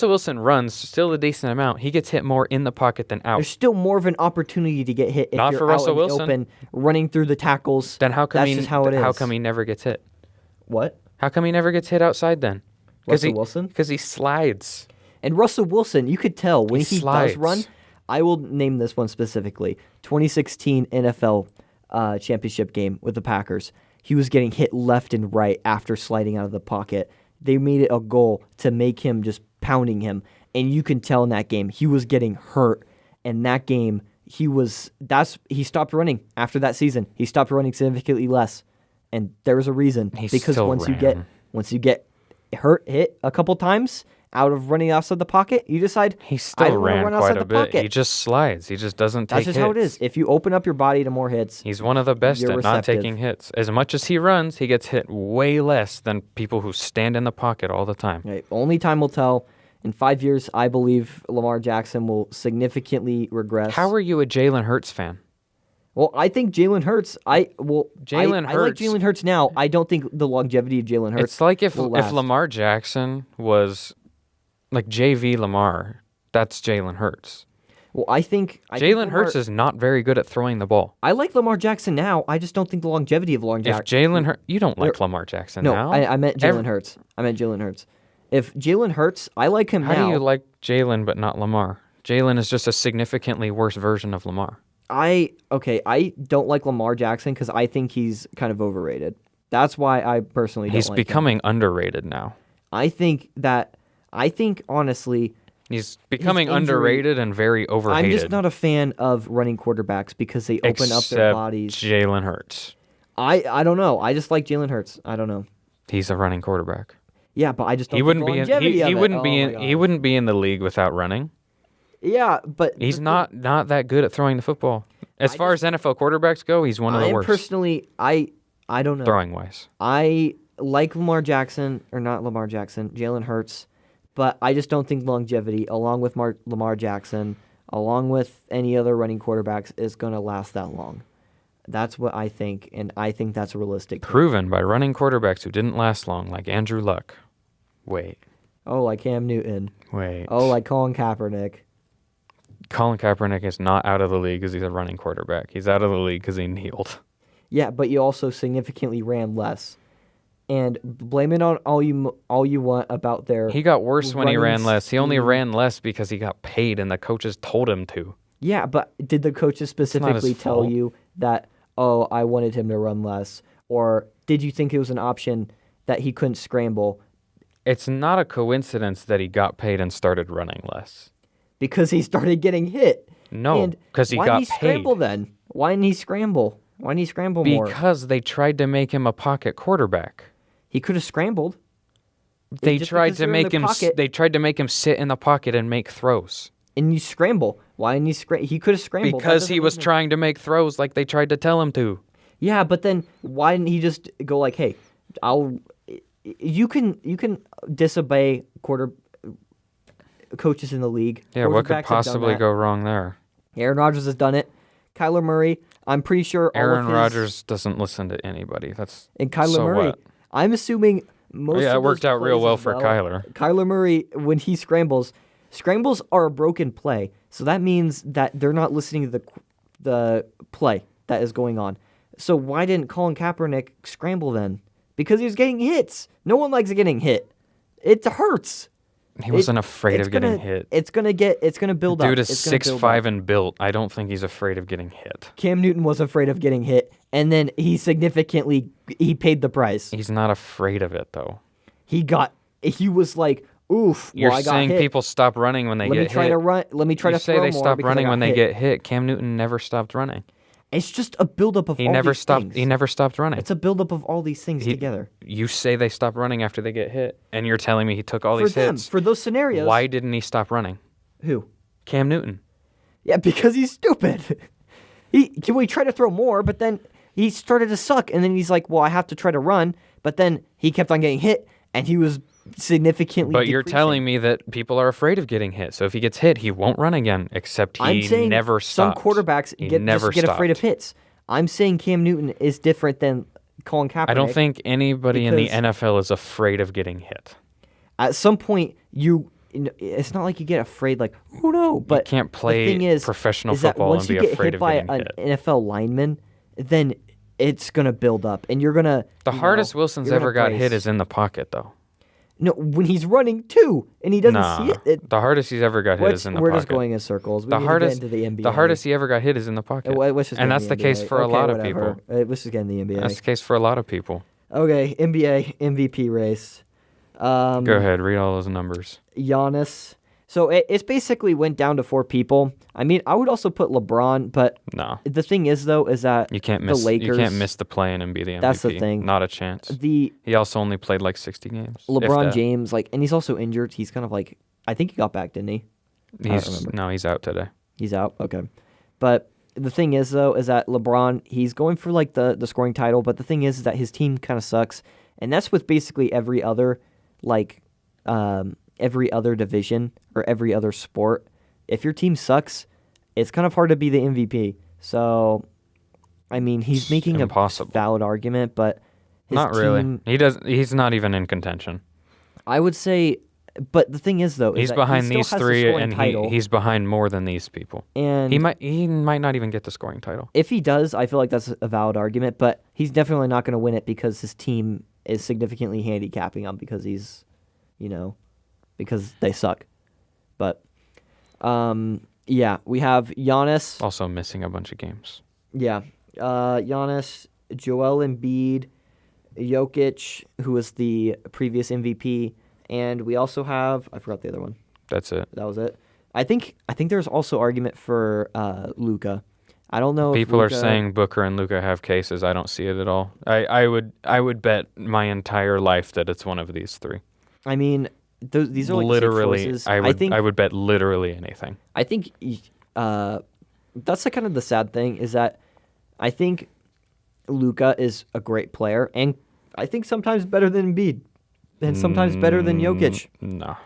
Wilson runs still a decent amount. He gets hit more in the pocket than out. There's still more of an opportunity to get hit if Not you're for out Russell in the Wilson. open, running through the tackles. Then how come That's just how it is. How come he never gets hit? What? How come he never gets hit outside then? Russell Wilson? Because he slides. And Russell Wilson, you could tell when he slides. does run. I will name this one specifically. 2016 NFL championship game with the Packers. He was getting hit left and right after sliding out of the pocket. They made it a goal to make him just pounding him. And you can tell in that game he was getting hurt. And that game, he stopped running after that season. He stopped running significantly less. And there was a reason. Because once you get hit a couple times out of running outside the pocket, you decide He I still don't wanna ran run quite outside a the bit. pocket. He just slides. He just doesn't take That's just hits. how it is. If you open up your body to more hits, He's one of the best you're at not receptive. taking hits. As much as he runs, he gets hit way less than people who stand in the pocket all the time. Right. Only time will tell. In 5 years, I believe Lamar Jackson will significantly regress. How are you a Jalen Hurts fan? Well, I think Jalen Hurts. I like Hurts- Jalen Hurts now. I don't think the longevity of Jalen Hurts. It's like if will last. Lamar Jackson was like JV Lamar, that's Jalen Hurts. Well, I think Jalen Hurts is not very good at throwing the ball. I like Lamar Jackson now. I just don't think the longevity of Lamar If Jackson. Jalen Hurts, you don't like Lamar Jackson No, now. I meant Jalen Hurts. I meant Jalen Hurts. If Jalen Hurts, I like him How now. do you like Jalen but not Lamar? Jalen is just a significantly worse version of Lamar. I don't like Lamar Jackson because I think he's kind of overrated. That's why I personally don't He's like him. becoming underrated now. I think honestly, He's becoming injury- underrated and very overhated. I'm just not a fan of running quarterbacks because they open up their Except bodies. Jalen Hurts. I don't know. I just like Jalen Hurts. I don't know. He's a running quarterback. Yeah, but I just don't He think wouldn't the be in, longevity he of it. wouldn't be Oh in my he gosh. wouldn't be in the league without running. Yeah, but He's not that good at throwing the football. As far as NFL quarterbacks go, he's one of I the am worst personally I don't know. throwing wise. I like Lamar Jackson, or not Lamar Jackson, Jalen Hurts, but I just don't think longevity, along with Lamar Jackson, along with any other running quarterbacks, is going to last that long. That's what I think, and I think that's realistic. Proven by running quarterbacks who didn't last long, like Andrew Luck. Wait. Oh, like Cam Newton. Wait. Oh, like Colin Kaepernick. Colin Kaepernick is not out of the league because he's a running quarterback. He's out of the league because he kneeled. Yeah, but you also significantly ran less. And blame it on all you want about their. He got worse when he running ran less. He only scheme. ran less because he got paid and the coaches told him to. Yeah, but did the coaches specifically tell fault. you that, oh, I wanted him to run less? Or did you think it was an option that he couldn't scramble? It's not a coincidence that he got paid and started running less. Because he started getting hit. No, And because he why got didn't he scramble paid. then? Why didn't he scramble? Why didn't he scramble more? Because they tried to make him a pocket quarterback. He could have scrambled. They Just tried because to you're in make the him. pocket- They tried to make him sit in the pocket and make throws. And you scramble. Why didn't he scramble? He could have scrambled. That Because he doesn't was make trying to make throws like they tried to tell him to. Yeah, but then why didn't he just go like, "Hey, you can disobey coaches in the league." Yeah, what Quarterbacks could have done possibly that. go wrong there? Aaron Rodgers has done it. Kyler Murray, I'm pretty sure Aaron all of his, Rodgers doesn't listen to anybody. That's and Kyler so Murray. what? I'm assuming most. Yeah, of it worked those out real plays well as for Kyler. Kyler Murray, when he scrambles are a broken play, so that means that they're not listening to the play that is going on. So why didn't Colin Kaepernick scramble then? Because he was getting hits. No one likes getting hit. It hurts. He wasn't afraid It's of getting gonna- hit. It's gonna build up. Dude is It's gonna build 6'5" up. and built. I don't think he's afraid of getting hit. Cam Newton was afraid of getting hit, and then he paid the price. He's not afraid of it though. He was like, oof, You're well, I got saying hit. people stop running when they Let get me try hit. to run. Let me try You to say throw they more stop because I running got when they hit. get hit. Cam Newton never stopped running. It's just a buildup of He all never these stopped. things. He never stopped running. It's a buildup of all these things together. You say they stopped running after they get hit, and you're telling me he took all For these them, hits. for those scenarios. Why didn't he stop running? Who? Cam Newton. Yeah, because he's stupid. he tried to throw more, but then he started to suck, and then he's like, well, I have to try to run, but then he kept on getting hit, and he was significantly But you're decreasing. telling me that people are afraid of getting hit. So if he gets hit, he won't run again, except I'm he saying never stopped. some quarterbacks get afraid of hits. I'm saying Cam Newton is different than Colin Kaepernick. I don't think anybody in the because- NFL is afraid of getting hit. At some point, it's not like you get afraid, like, oh no. But You can't play the thing is, professional is that football once and be you get afraid hit of by getting an hit. NFL lineman, then it's gonna build up, and you're gonna. The hardest Wilson's you're gonna ever got hit brace. is in the pocket, though. No, when he's running too, and he doesn't see it. The hardest he's ever got hit is in the We're pocket. just going in circles. We The need hardest, to get into the NBA. the hardest he ever got hit is in the pocket, Let's just and get that's into the case NBA. for a Okay, lot of whatever. people. Let's just get in the NBA. That's the case for a lot of people. Okay, NBA MVP race. Go ahead, read all those numbers. Giannis. So it's basically went down to 4 people. I mean, I would also put LeBron, but No, the thing is, though, is that you can't miss. the Lakers. You can't miss the play-in and be the MVP. That's the thing. Not a chance. The He also only played like 60 games. if LeBron that. James, and he's also injured. He's kind of like, I think he got back, didn't he? I don't remember. He's out today. He's out. Okay. But the thing is, though, is that LeBron, he's going for the scoring title. But the thing is that his team kind of sucks, and that's with basically every other division or every other sport. If your team sucks, it's kind of hard to be the MVP. So, I mean, he's making impossible. a valid argument, but his Not really. team- He's not even in contention. I would say, but the thing is, though, is He's that behind he still these has the 3, scoring and title, he's behind more than these people. and He might not even get the scoring title. if he does, I feel like that's a valid argument, but he's definitely not going to win it because his team is significantly handicapping him because he's, because they suck. But, yeah, we have Giannis. Also missing a bunch of games. Yeah, Giannis, Joel Embiid, Jokic, who was the previous MVP, and we also have, I forgot the other one. That's it. That was it. I think there's also argument for Luka. I don't know. People if are Luka, saying Booker and Luka have cases. I don't see it at all. I would bet my entire life that it's one of these 3. I mean, these are like Literally, safe choices. I would bet literally anything. I think that's kind of the sad thing is that I think Luka is a great player, and I think sometimes better than Embiid, and sometimes better than Jokic. No.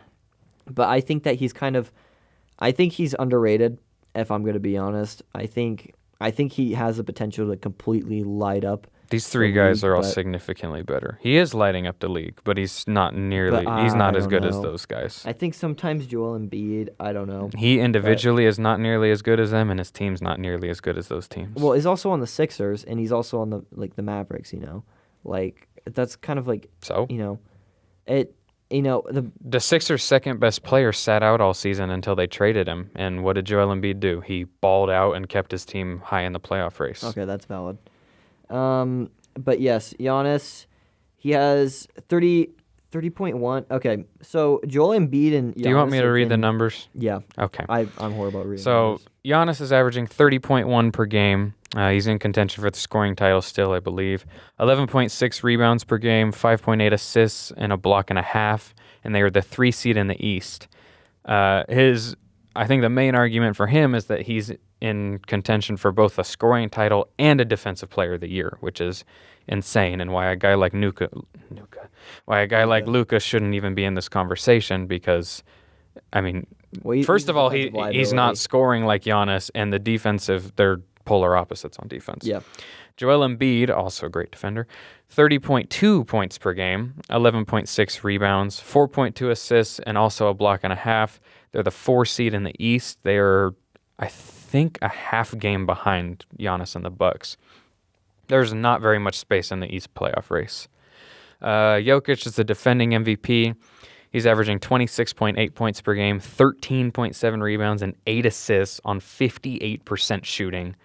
But I think that he's underrated. If I'm going to be honest, I think he has the potential to completely light up. These 3 the guys league, are all but- significantly better. He is lighting up the league, but he's not nearly. But He's not I as don't good as know. those guys. I think sometimes Joel Embiid, I don't know. He individually is not nearly as good as them, and his team's not nearly as good as those teams. Well, he's also on the Sixers, and he's also on the Mavericks. That's kind of like so the Sixers' second best player sat out all season until they traded him. And what did Joel Embiid do? He balled out and kept his team high in the playoff race. Okay, that's valid. But yes, Giannis, he has 30.1. Okay, so Joel Embiid and Giannis Do you want me to have read the been- numbers? Yeah, Okay. I'm horrible at reading. So numbers. Giannis is averaging 30.1 per game. He's in contention for the scoring title still, I believe. 11.6 rebounds per game, 5.8 assists, and a block and a half. And they are the 3 seed in the East. I think the main argument for him is that he's in contention for both a scoring title and a Defensive Player of the Year, which is insane, and why a guy like Luka shouldn't even be in this conversation because, I mean, Well, first he's of a all, defensive he's not liability. scoring like Giannis, and the defensive, they're polar opposites on defense. Yeah. Joel Embiid, also a great defender, 30.2 points per game, 11.6 rebounds, 4.2 assists, and also a block and a half. They're the 4 seed in the East. They are, I think, a half game behind Giannis and the Bucks. There's not very much space in the East playoff race. Jokic is the defending MVP. He's averaging 26.8 points per game, 13.7 rebounds, and 8 assists on 58% shooting.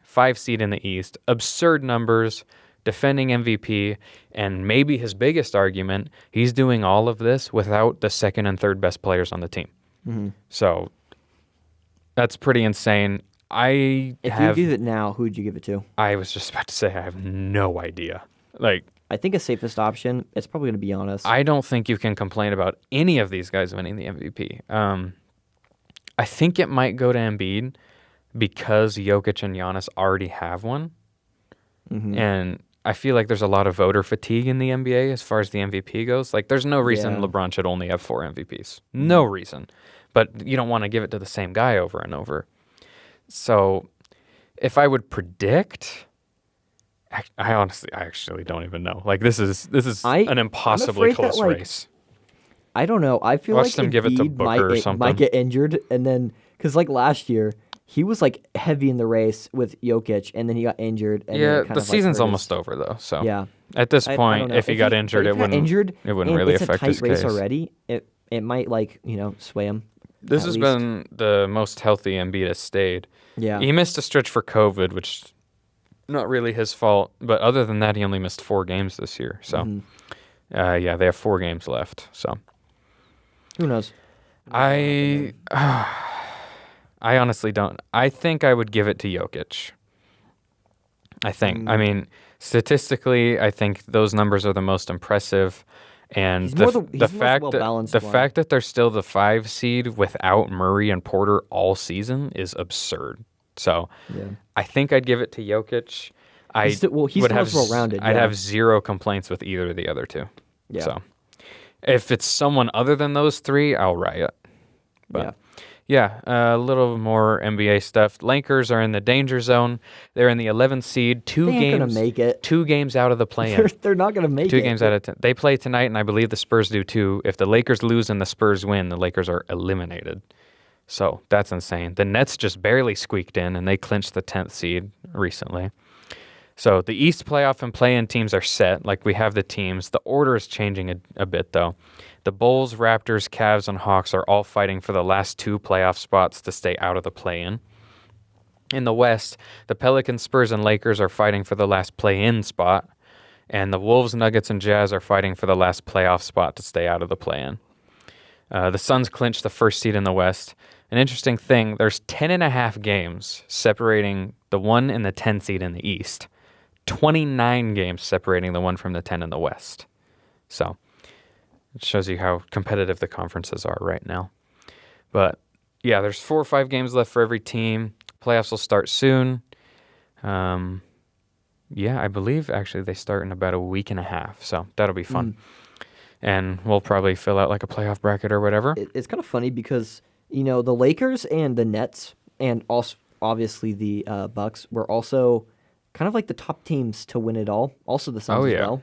5 seed in the East. Absurd numbers, defending MVP, and maybe his biggest argument, he's doing all of this without the second and third best players on the team. Mm-hmm. So that's pretty insane. I If have. you give it now, who would you give it to? I was just about to say I have no idea. Like, I think a safest option, it's probably going to be Giannis. I don't think you can complain about any of these guys winning the MVP. I think it might go to Embiid because Jokic and Giannis already have one. Mm-hmm. And I feel like there's a lot of voter fatigue in the NBA as far as the MVP goes. Like, there's no reason Yeah. LeBron should only have 4 MVPs. No reason. But you don't want to give it to the same guy over and over. So if I would predict, I actually don't even know. Like, this is an impossibly afraid that, close like, race. I don't know. I feel Watch like them give it to Embiid Booker or something. might get injured, and then because like last year he was like heavy in the race with Jokic, and then he got injured. And then Yeah, it kind the of, season's hurt almost his, over though. So Yeah, at this I point, don't know. if he got injured, it wouldn't and really it's affect a his tight race case. already. It might like sway him. This at has least. been the most healthy Embiid has stayed. Yeah. He missed a stretch for COVID, which not really his fault. But other than that, he only missed 4 games this year. So, yeah, they have 4 games left. So, Who knows? I honestly don't. I think I would give it to Jokic. I think. I mean, statistically, I think those numbers are the most impressive. And He's the most fact well-balanced that one. they're still the 5 seed without Murray and Porter all season is absurd. So Yeah. I think I'd give it to Jokic. He's still most well-rounded. I'd yeah. have 0 complaints with either of the other 2. Yeah. So if it's someone other than those 3, I'll riot. But yeah, a little more NBA stuff. Lakers are in the danger zone. They're in the 11th seed. They ain't gonna make it. 2 games out of the play-in. They're not gonna make it. 2 games out of 10. They play tonight, and I believe the Spurs do too. If the Lakers lose and the Spurs win, the Lakers are eliminated. So that's insane. The Nets just barely squeaked in, and they clinched the 10th seed recently. So the East playoff and play-in teams are set. Like, we have the teams. The order is changing a bit, though. The Bulls, Raptors, Cavs, and Hawks are all fighting for the last 2 playoff spots to stay out of the play-in. In the West, the Pelicans, Spurs, and Lakers are fighting for the last play-in spot, and the Wolves, Nuggets, and Jazz are fighting for the last playoff spot to stay out of the play-in. The Suns clinched the 1st seed in the West. An interesting thing, there's 10.5 games separating the 1 and the 10 seed in the East. 29 games separating the 1 from the 10 in the West. So it shows you how competitive the conferences are right now. But yeah, there's 4 or 5 games left for every team. Playoffs will start soon. Yeah, I believe actually they start in about a week and a half. So that'll be fun. And we'll probably fill out like a playoff bracket or whatever. It's kind of funny because, the Lakers and the Nets and also obviously the Bucks were also kind of like the top teams to win it all. Also the Suns as well.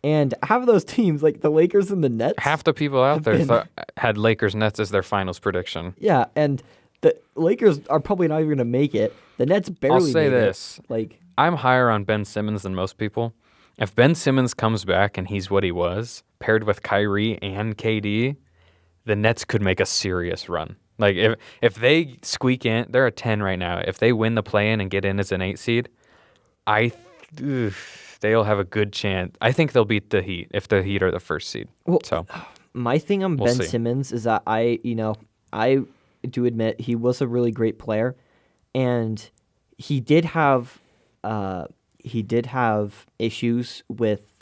And half of those teams, like the Lakers and the Nets. Half the people out there had Lakers Nets as their finals prediction. Yeah, and the Lakers are probably not even going to make it. The Nets barely I'll say made this. it. Like, I'm higher on Ben Simmons than most people. If Ben Simmons comes back and he's what he was, paired with Kyrie and KD, the Nets could make a serious run. Like, if they squeak in, they're a 10 right now. If they win the play-in and get in as an 8 seed, they'll have a good chance. I think they'll beat the Heat if the Heat are the 1st seed. well, So my thing on We'll Ben see. Simmons is that I do admit he was a really great player, and he did have issues with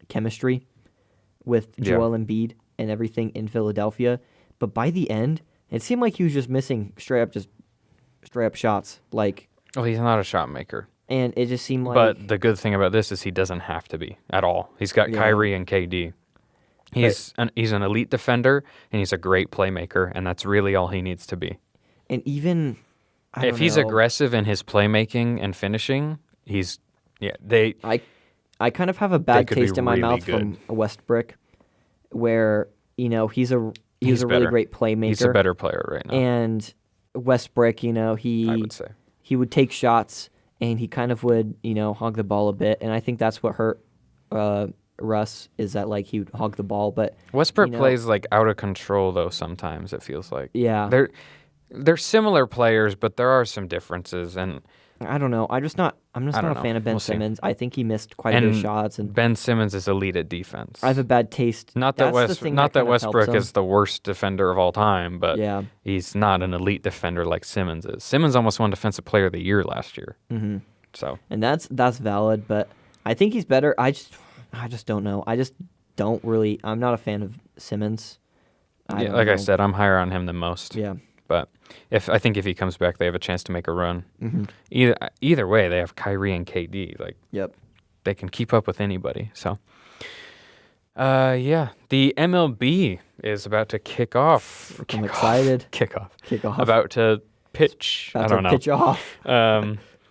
chemistry with Joel Embiid and everything in Philadelphia. But by the end, it seemed like he was just missing straight up shots. Like, well, he's not a shot maker. and it just seemed like. But the good thing about this is he doesn't have to be at all. He's got Kyrie and KD. He's an elite defender, and he's a great playmaker, and that's really all he needs to be. And even If he's aggressive in his playmaking and finishing, I kind of have a bad could be taste in my really mouth from Westbrook, where he's a really better. great playmaker. He's a better player right now, And Westbrook, I would say. he would take shots and he kind of would hog the ball a bit, and I think that's what hurt Russ, is that like he would hog the ball, but Westbrook plays like out of control though. Sometimes it feels like yeah, they're similar players, but there are some differences, and I don't know. I'm just not a fan of Ben We'll see. Simmons. I think he missed quite a bit of shots, and Ben Simmons is elite at defense. I have a bad taste. Not that That's the thing that kind of helps Westbrook him. is the worst defender of all time, but Yeah. he's not an elite defender like Simmons is. Simmons almost won Defensive Player of the Year last year. Mm-hmm. So, and that's valid, but I think he's better. I just don't know. I just don't really. I'm not a fan of Simmons. I I said, I'm higher on him than most. Yeah. But I think if he comes back, they have a chance to make a run. Mm-hmm. Either way, they have Kyrie and KD. Like, Yep. they can keep up with anybody. So, the MLB is about to kick off. I'm excited. Kick off. Kick off. About to pitch. About I don't to know. pitch off.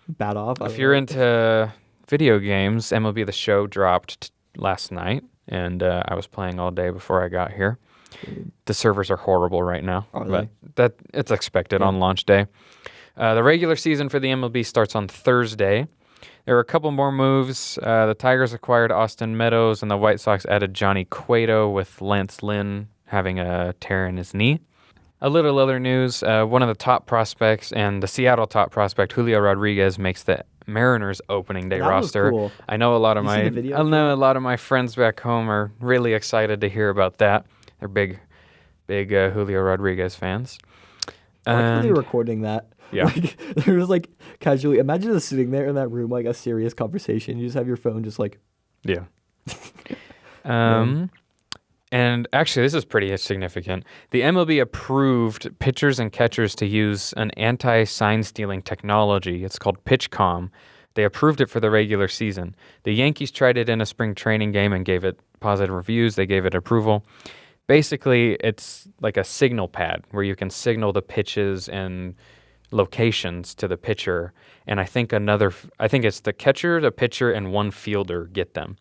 Bat off. If you're into video games, MLB The Show dropped last night, and I was playing all day before I got here. The servers are horrible right now, but that it's expected on launch day. The regular season for the MLB starts on Thursday. There were a couple more moves. The Tigers acquired Austin Meadows, and the White Sox added Johnny Cueto, with Lance Lynn having a tear in his knee. A little other news, one of the top prospects and the Seattle top prospect, Julio Rodriguez, makes the Mariners opening day roster. Cool. I know a lot of my friends back home are really excited to hear about that. They're big Julio Rodriguez fans. Why are they recording that? Yeah. Like, they're just like casually. Imagine just sitting there in that room, like a serious conversation. You just have your phone, just like. Yeah. And actually, this is pretty significant. The MLB approved pitchers and catchers to use an anti-sign stealing technology. It's called PitchCom. They approved it for the regular season. The Yankees tried it in a spring training game and gave it positive reviews. They gave it approval. Basically, it's like a signal pad where you can signal the pitches and locations to the pitcher. And I think it's the catcher, the pitcher, and one fielder get them,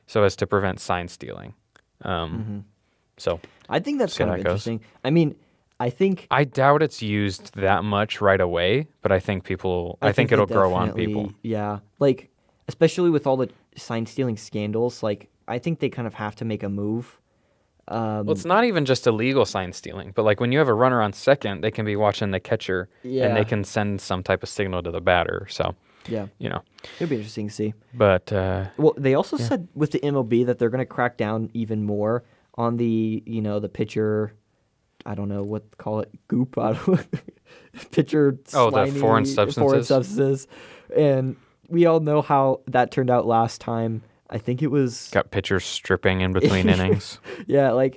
so as to prevent sign stealing. So I think that's kind of interesting. I mean, I doubt it's used that much right away, but I think it'll grow on people. Yeah, like especially with all the sign stealing scandals, like I think they kind of have to make a move. Well, it's not even just illegal sign stealing, but like when you have a runner on second, they can be watching the catcher and they can send some type of signal to the batter. So, yeah, it'll be interesting to see. But they also said with the MLB that they're going to crack down even more on the the pitcher. I don't know what to call it, goop. I don't know. Pitcher. The foreign substances. And we all know how that turned out last time. I think it was... Got pitchers stripping in between innings. Yeah,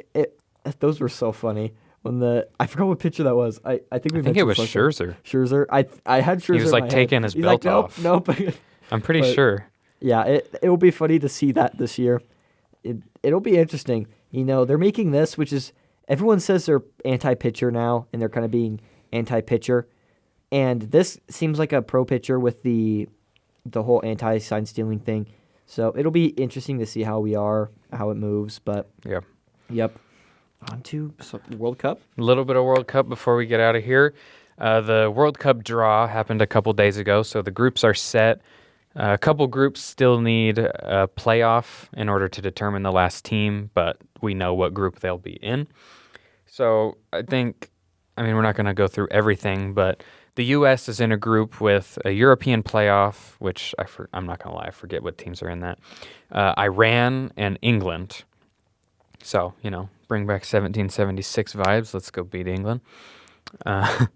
those were so funny. I forgot what pitcher that was. I think it was Scherzer. Scherzer. I had Scherzer. He was like taking his belt off. Nope. I'm pretty sure. Yeah, it will be funny to see that this year. It'll be interesting. They're making this, which is everyone says they're anti-pitcher now, and they're kind of being anti-pitcher, and this seems like a pro pitcher with the whole anti-sign stealing thing. So it'll be interesting to see how it moves. But yep. On to World Cup. A little bit of World Cup before we get out of here. The World Cup draw happened a couple days ago, so the groups are set. A couple groups still need a playoff in order to determine the last team, but we know what group they'll be in. So we're not going to go through everything, but the U.S. is in a group with a European playoff, which I'm not going to lie, I forget what teams are in that. Iran and England. So, bring back 1776 vibes. Let's go beat England. I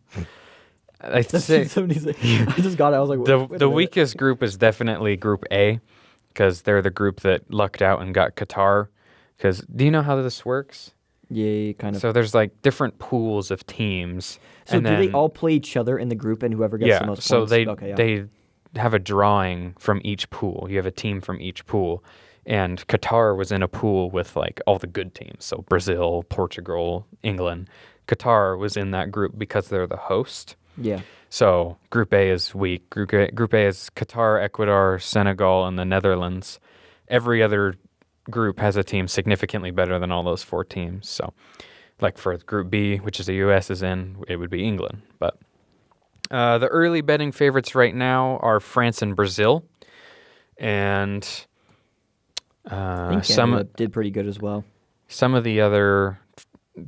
just got it. I was like, the weakest group is definitely Group A, because they're the group that lucked out and got Qatar. Because do you know how this works? Yeah, kind of. So there's like different pools of teams. So do they all play each other in the group, and whoever gets the most so points? they have a drawing from each pool. You have a team from each pool. And Qatar was in a pool with like all the good teams. So Brazil, Portugal, England. Qatar was in that group because they're the host. Yeah. So Group A is weak. Group A is Qatar, Ecuador, Senegal, and the Netherlands. Every other group has a team significantly better than all those four teams. So, like for Group B, which is the U.S. is in, it would be England. But the early betting favorites right now are France and Brazil. And I think Canada did pretty good as well. Some of the other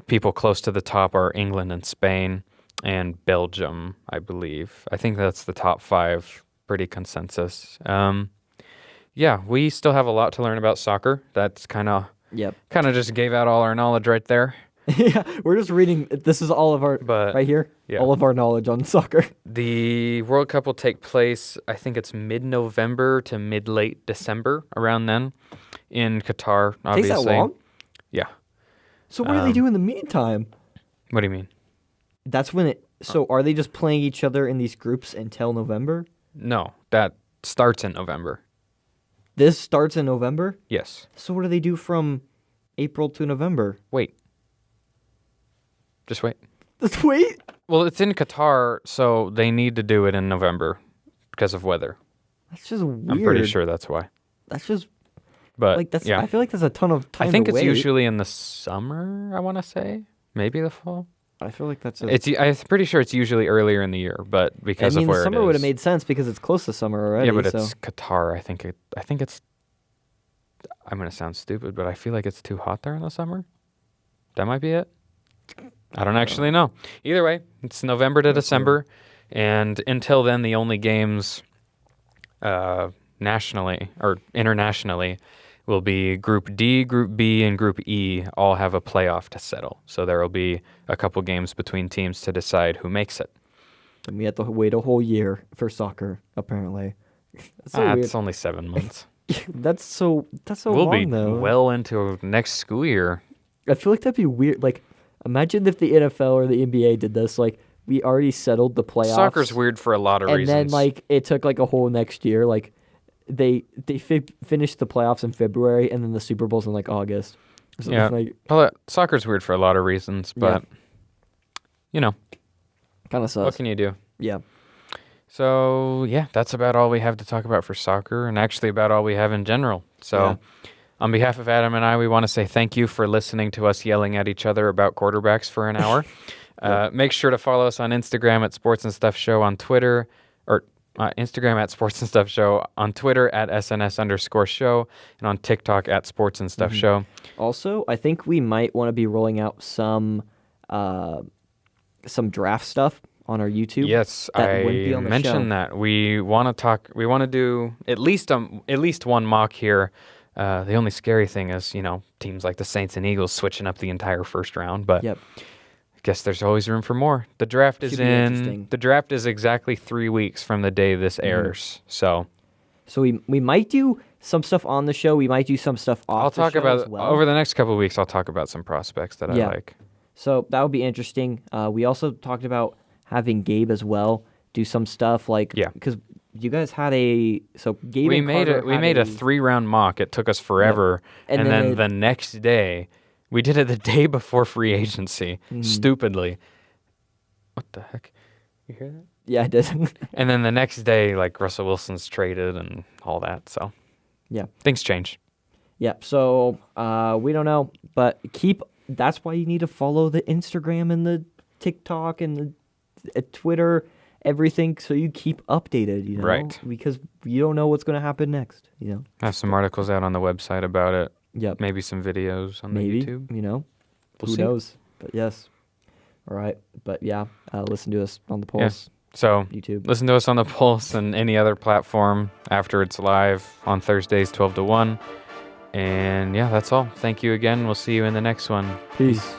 people close to the top are England and Spain and Belgium, I believe. I think that's the top five pretty consensus. Yeah, we still have a lot to learn about soccer. That's kind of just gave out all our knowledge right there. Yeah, we're just reading. This is all of our right here. Yeah. All of our knowledge on soccer. The World Cup will take place, I think it's mid-November to mid-late December, around then, in Qatar, obviously. Takes that long? Yeah. So what do they do in the meantime? What do you mean? That's when it... So are they just playing each other in these groups until November? No, that starts in November. This starts in November? Yes. So what do they do from April to November? Wait. Just wait. Just wait? Well, it's in Qatar, so they need to do it in November because of weather. That's just weird. I'm pretty sure that's why. That's just... But like that's. yeah. I feel like that's a ton of time. I think to it's wait. usually in the summer. I want to say maybe the fall. I feel like that's. I'm pretty sure it's usually earlier in the year, but because of where it is. Summer would have made sense because it's close to summer already. Yeah, but it's Qatar. I think it's. I'm gonna sound stupid, but I feel like it's too hot there in the summer. That might be it. I don't actually know. Either way, it's November to December, and until then, the only games, nationally or internationally, will be Group D, Group B, and Group E all have a playoff to settle. So there will be a couple games between teams to decide who makes it. And we have to wait a whole year for soccer, apparently. It's only 7 months. That's so we'll long, though. We'll be well into next school year. I feel like that'd be weird. Like, imagine if the NFL or the NBA did this. Like, we already settled the playoffs. Soccer's weird for a lot of reasons. And then, like, it took, like, a whole next year. Like, they finished the playoffs in February, and then the Super Bowl's in, like, August. Yeah. Well, soccer's weird for a lot of reasons, but, you know. Kind of sucks. What can you do? Yeah. So, yeah, that's about all we have to talk about for soccer, and actually about all we have in general. So, on behalf of Adam and I, we want to say thank you for listening to us yelling at each other about quarterbacks for an hour. Make sure to follow us on Instagram at Sports and Stuff Show, on Twitter, or Instagram at Sports and Stuff Show, on Twitter at SNS_show, and on TikTok at Sports and Stuff Show. Also, I think we might want to be rolling out some draft stuff on our YouTube. Yes, I mentioned that. We want to do at least one mock here. The only scary thing is, teams like the Saints and Eagles switching up the entire first round, but I guess there's always room for more. The draft is exactly 3 weeks from the day this airs. So we might do some stuff on the show. We might do some stuff off the show as well. Over the next couple of weeks, I'll talk about some prospects that I like. So that would be interesting. We also talked about having Gabe as well do some stuff because you guys had Gabe we made a 3-round mock. It took us forever, and then the next day we did it the day before free agency. Stupidly, what the heck? You hear that? Yeah, I did. And then the next day, like, Russell Wilson's traded and all that. So things change. Yeah. So we don't know, but that's why you need to follow the Instagram and the TikTok and the Twitter, everything, so you keep updated, Right. Because you don't know what's going to happen next, I have some articles out on the website about it. Yep. Maybe some videos on the YouTube. Who knows? But yes. All right. But listen to us on the Pulse. Yes. So YouTube. Listen to us on the Pulse and any other platform after it's live on Thursdays 12 to 1. And that's all. Thank you again. We'll see you in the next one. Peace.